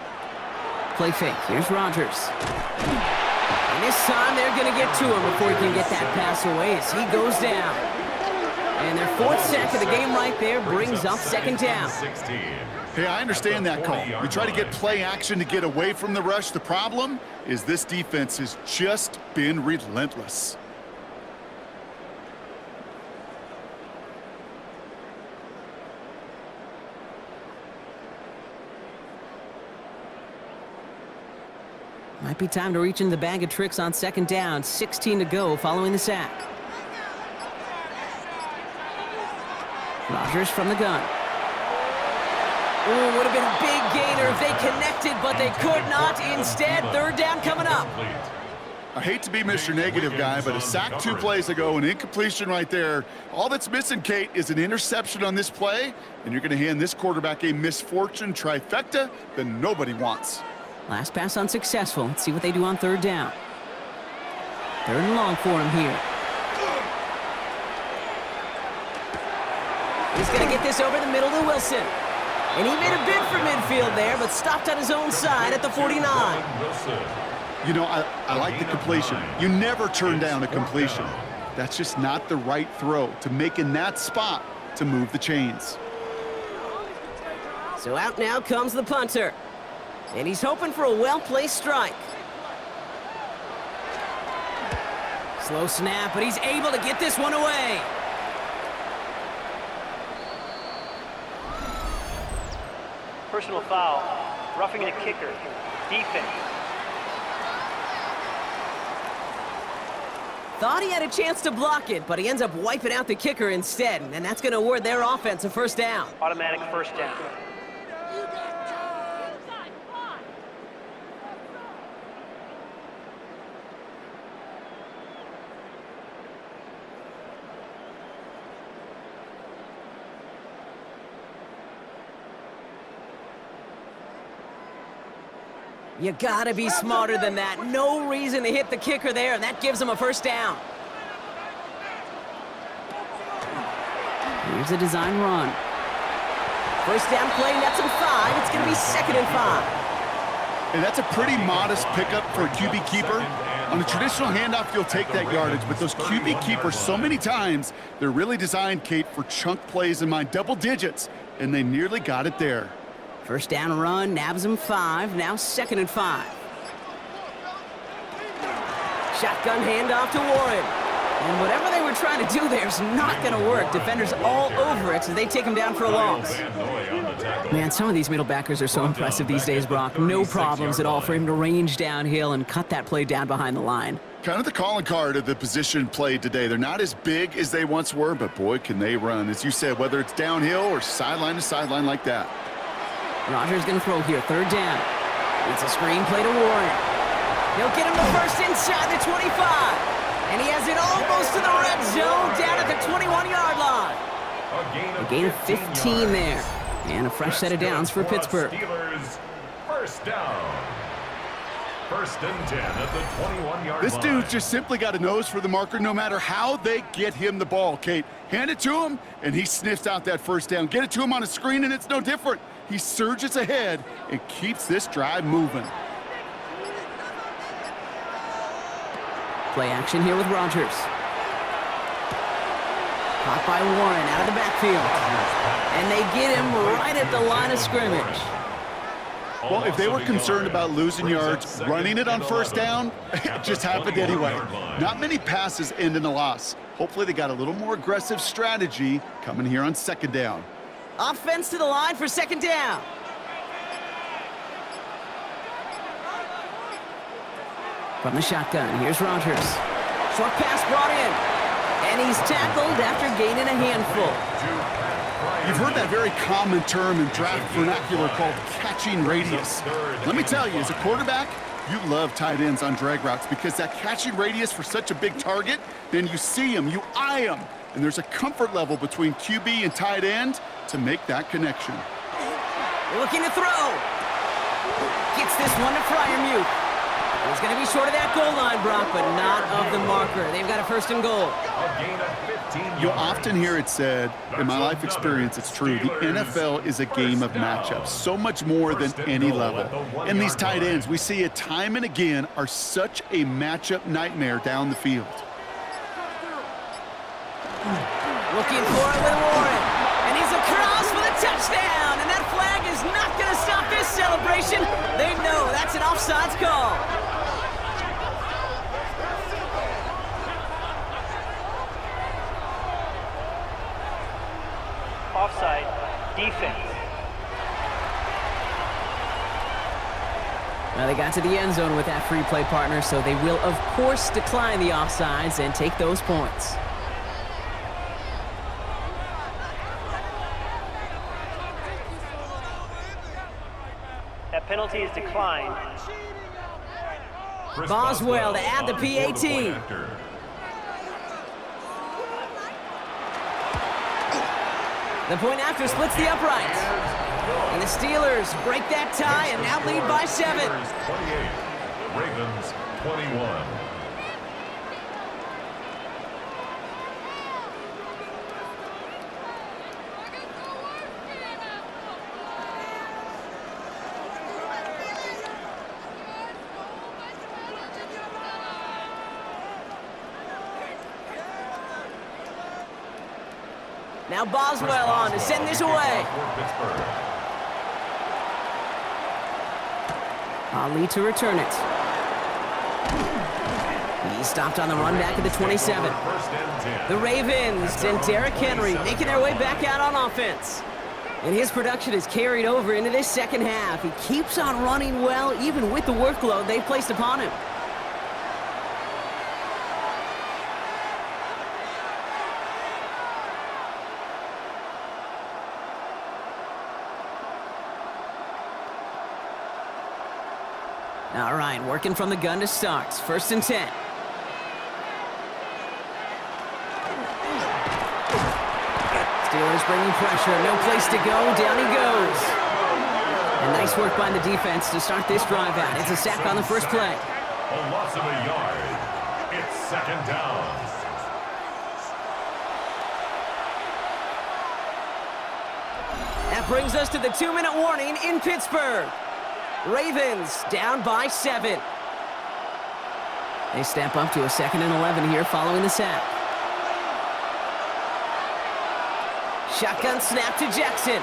Play fake. Here's Rodgers. And this time they're going to get to him before he can get that pass away as he goes down. And their 4th sack of the game right there brings up 2nd down. Hey, I understand that call. You try to get play action to get away from the rush. The problem is this defense has just been relentless. Might be time to reach into the bag of tricks on 2nd down. 16 to go following the sack. Rodgers from the gun. Ooh, would have been a big gainer if they connected, but they could not. Instead, 3rd down coming up. I hate to be Mr. Negative guy, but a sack 2 plays ago, an incompletion right there. All that's missing, Kate, is an interception on this play, and you're going to hand this quarterback a misfortune trifecta that nobody wants. Last pass unsuccessful. Let's see what they do on 3rd down. 3rd and long for him here. He's going to get this over the middle to Wilson. And he made a bid for midfield there, but stopped on his own side at the 49. You know, I like the completion. You never turn down a completion. That's just not the right throw to make in that spot to move the chains. So out now comes the punter. And he's hoping for a well-placed strike. Slow snap, but he's able to get this one away. Personal foul. Roughing the kicker. Defense. Thought he had a chance to block it, but he ends up wiping out the kicker instead, and that's going to award their offense a first down. Automatic first down. You gotta be smarter than that. No reason to hit the kicker there, and that gives him a first down. Here's a design run. First down play, nets him 5. It's gonna be 2nd and 5. And that's a pretty modest pickup for a QB keeper. On a traditional handoff, you'll take that yardage, but those QB keepers, so many times, they're really designed, Kate, for chunk plays in mind, double digits, and they nearly got it there. First down run, nabs him 5, now 2nd and 5. Shotgun handoff to Warren. And whatever they were trying to do there is not going to work. Defenders all over it, so they take him down for a loss. Man, some of these middle backers are so impressive these days, Brock. No problems at all for him to range downhill and cut that play down behind the line. Kind of the calling card of the position played today. They're not as big as they once were, but boy, can they run. As you said, whether it's downhill or sideline to sideline like that. Rodgers going to throw here, 3rd down. It's a screen play to Warren. He'll get him the first inside the 25. And he has it almost to the red zone down at the 21-yard line. A gain of 15 there. And a fresh set of downs for Pittsburgh. Steelers, first down. 1st and 10 at the 21-yard line. This dude's just simply got a nose for the marker no matter how they get him the ball, Kate. Hand it to him, and he sniffs out that first down. Get it to him on a screen, and it's no different. He surges ahead and keeps this drive moving. Play action here with Rodgers. Caught by Warren out of the backfield. And they get him right at the line of scrimmage. Well, if they were concerned about losing yards, running it on first down, it just happened anyway. Not many passes end in a loss. Hopefully they got a little more aggressive strategy coming here on 2nd down. Offense to the line for 2nd down. From the shotgun, here's Rodgers. Short pass brought in. And he's tackled after gaining a handful. You've heard that very common term in draft vernacular called catching radius. Let me tell you, as a quarterback, you love tight ends on drag routes because that catching radius for such a big target, then you see him, you eye him, and there's a comfort level between QB and tight end to make that connection. Looking to throw. Gets this one to Freiermuth. He's going to be short of that goal line, Brock, but not of the marker. They've got a 1st and goal. You'll often hear it said, in my life experience, it's true, the NFL is a game of matchups, so much more than any level. And these tight ends, we see it time and again, are such a matchup nightmare down the field. Looking for it with Warren. And he's across for the touchdown. And that flag is not going to stop this celebration. They know that's an offsides call. Offside, defense. Well, they got to the end zone with that free play, partner, so they will, of course, decline the offsides and take those points. That penalty is declined. Boswell to add the PAT. The point after splits the uprights. And the Steelers break that tie and now lead by 7. 28, Ravens 21. Now Boswell on to send this away. Ali to return it. He stopped on the run back at the 27. The Ravens and Derrick Henry making their way back out on offense. And his production is carried over into this second half. He keeps on running well, even with the workload they've placed upon him. right, working from the gun to start. 1st and 10. Steelers bringing pressure. No place to go. Down he goes. And nice work by the defense to start this drive out. It's a sack on the first play. A loss of a yard. It's 2nd down. That brings us to the 2-minute warning in Pittsburgh. Ravens down by 7. They step up to a 2nd and 11 here following the sack. Shotgun snap to Jackson.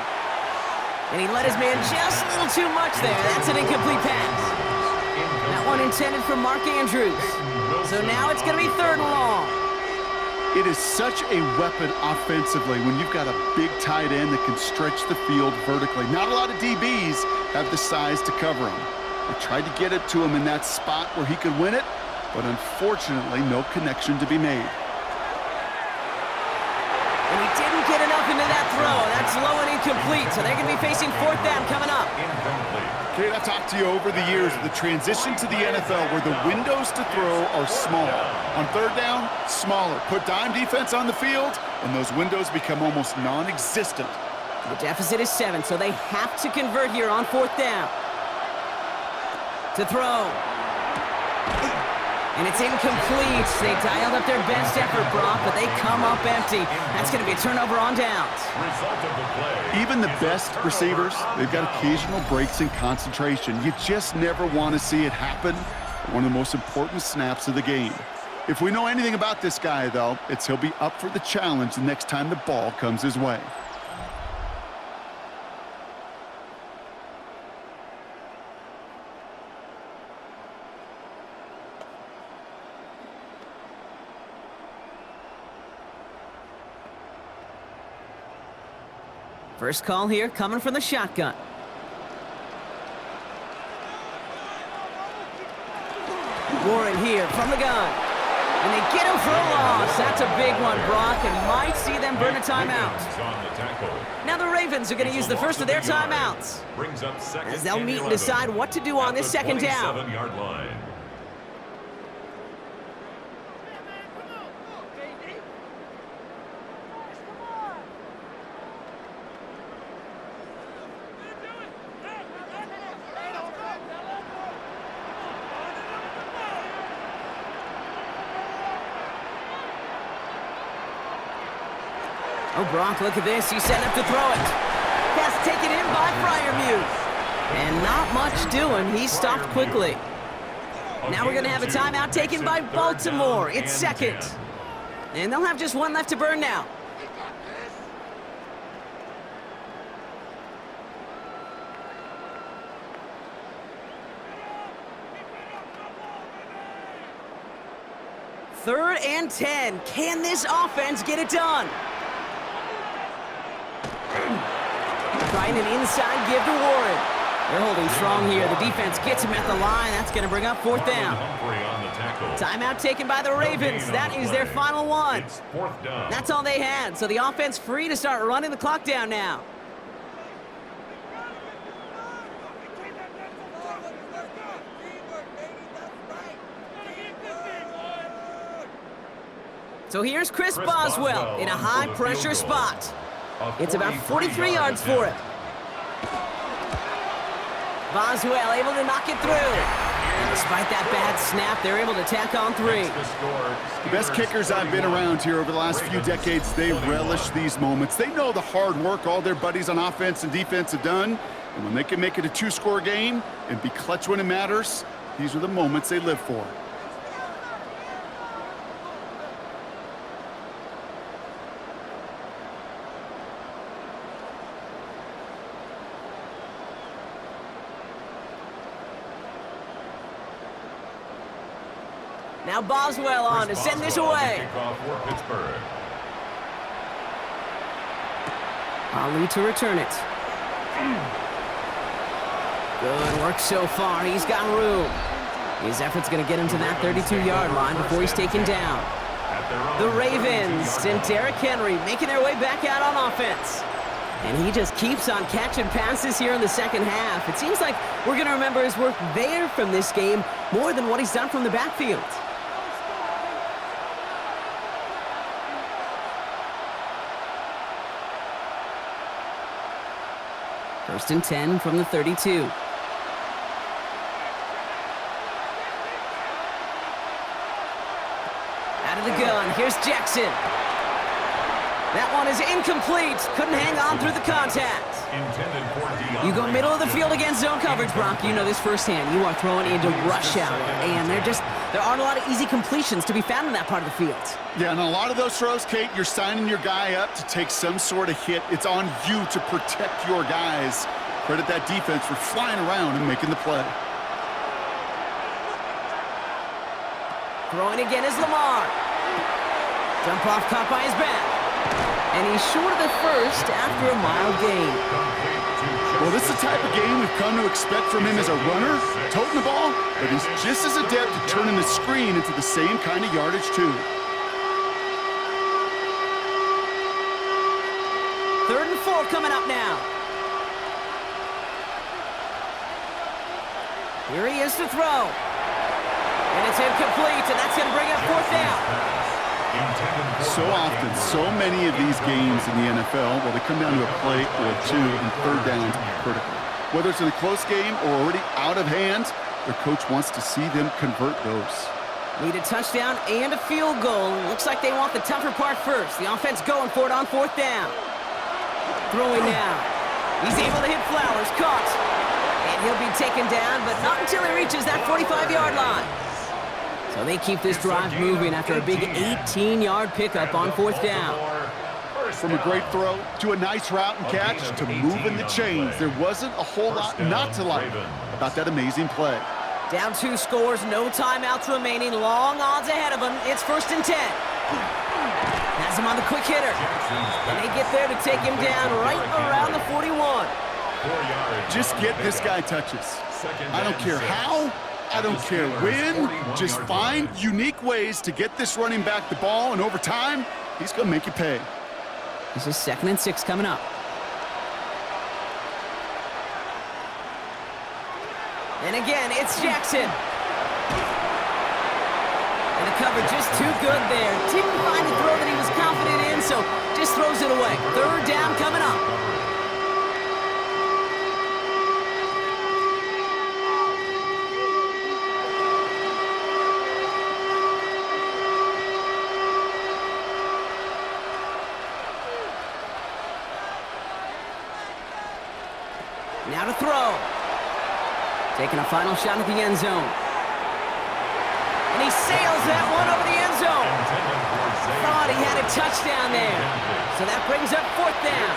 And he let his man just a little too much there. That's an incomplete pass. That one intended for Mark Andrews. So now it's going to be 3rd and long. It is such a weapon offensively when you've got a big tight end that can stretch the field vertically. Not a lot of DBs have the size to cover him. They tried to get it to him in that spot where he could win it, but unfortunately, no connection to be made. And he didn't get enough into that throw. That's low and incomplete, so they're going to be facing 4th down coming up. Kate, I've talked to you over the years of the transition to the NFL where the windows to throw are small. On 3rd down, smaller. Put dime defense on the field, and those windows become almost non-existent. The deficit is 7, so they have to convert here on 4th down. To throw. And it's incomplete. They dialed up their best effort, Brock, but they come up empty. That's going to be a turnover on downs. Even the best receivers, they've got occasional breaks in concentration. You just never want to see it happen. One of the most important snaps of the game. If we know anything about this guy, though, it's he'll be up for the challenge the next time the ball comes his way. First call here coming from the shotgun. Warren here from the gun. And they get him for a loss. That's a big one, Brock, and might see them burn a timeout. Now the Ravens are going to use the first of their timeouts, as they'll meet and decide what to do on this 2nd down. Oh, Brock, look at this. He's set up to throw it. Pass taken in by Freiermuth. And not much doing. He stopped quickly. Now we're going to have a timeout taken by Baltimore. It's 2nd. And they'll have just one left to burn now. Third and 10. Can this offense get it done? Trying an inside give to Warren. They're holding strong here. The defense gets him at the line. That's going to bring up 4th down. Timeout taken by the Ravens. That is their final one. That's all they had. So the offense free to start running the clock down now. So here's Chris Boswell in a high-pressure spot. It's about 43 yards for him. Boswell able to knock it through. And despite that bad snap, they're able to tack on 3. The best kickers I've been around here over the last few decades, they relish these moments. They know the hard work all their buddies on offense and defense have done. And when they can make it a 2-score game and be clutch when it matters, these are the moments they live for. Now Boswell on to send this away. Ali to return it. Good work so far. He's got room. His effort's going to get him to that 32-yard line before he's taken down. The Ravens and Derrick Henry making their way back out on offense. And he just keeps on catching passes here in the second half. It seems like we're going to remember his work there from this game more than what he's done from the backfield. First and 10 from the 32. Out of the gun, here's Jackson. That one is incomplete. Couldn't hang on through the contact. You go middle of the field against zone coverage, Brock. You know this firsthand. You are throwing into rush hour, and there aren't a lot of easy completions to be found in that part of the field. Yeah, and a lot of those throws, Kate, you're signing your guy up to take some sort of hit. It's on you to protect your guys. Credit that defense for flying around and making the play. Throwing again is Lamar. Jump off caught by his back. And he's short of the first after a mild gain. Well, this is the type of game we've come to expect from him as a runner, toting the ball, but he's just as adept at turning the screen into the same kind of yardage, too. Third and 4 coming up now. Here he is to throw. And it's incomplete, and that's going to bring up fourth down. So often, so many of these games in the NFL, well, they come down to a play or two, and third downs are critical. Whether it's in a close game or already out of hand, their coach wants to see them convert those. Need a touchdown and a field goal. Looks like they want the tougher part first. The offense going for it on fourth down. Throwing now. He's able to hit Flowers. Caught. And he'll be taken down, but not until he reaches that 45-yard line. So they keep this drive moving after a big 18-yard pickup on fourth down. From a great throw to a nice route and catch to moving the chains, there wasn't a whole lot not to like about that amazing play. Down 2 scores, no timeouts remaining, long odds ahead of him. It's first and 10. Has him on the quick hitter. And they get there to take him down right around the 41. Just get this guy touches. I don't care how. I don't care when. Just find unique ways to get this running back the ball, and over time, he's going to make you pay. This is 2nd and 6 coming up. And again, it's Jackson. And the cover just too good there. Didn't find a throw that he was confident in, so just throws it away. Third down coming up. Now to throw. Taking a final shot at the end zone. And he sails that one over the end zone. Thought he had a touchdown there. So that brings up fourth down.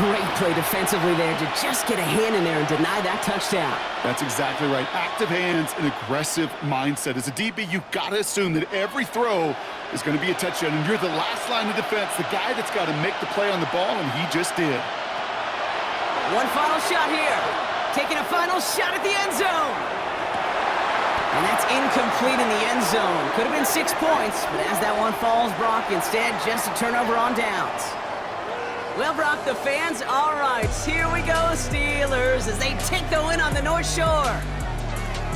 Great play defensively there to just get a hand in there and deny that touchdown. That's exactly right. Active hands and aggressive mindset. As a DB, you've got to assume that every throw is going to be a touchdown. And you're the last line of defense, the guy that's got to make the play on the ball, and he just did. One final shot here. Taking a final shot at the end zone. And that's incomplete in the end zone. Could have been 6 points, but as that one falls, Brock, instead just a turnover on downs. Well, Brock, the fans, all right. Here we go, Steelers, as they take the win on the North Shore.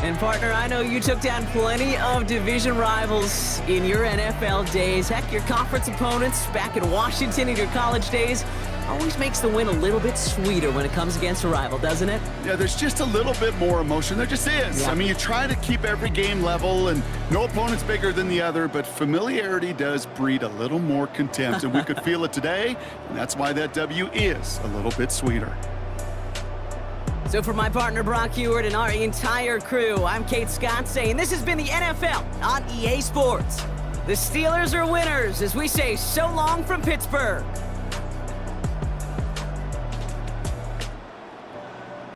And, partner, I know you took down plenty of division rivals in your NFL days. Heck, your conference opponents back in Washington in your college days always makes the win a little bit sweeter when it comes against a rival, doesn't it? Yeah, there's just a little bit more emotion. There just is. Yeah. I mean, you try to keep every game level, and no opponent's bigger than the other, but familiarity does breed a little more contempt, and we could feel it today, and that's why that W is a little bit sweeter. So for my partner Brock Heward and our entire crew, I'm Kate Scott saying this has been the NFL on EA Sports. The Steelers are winners as we say so long from Pittsburgh.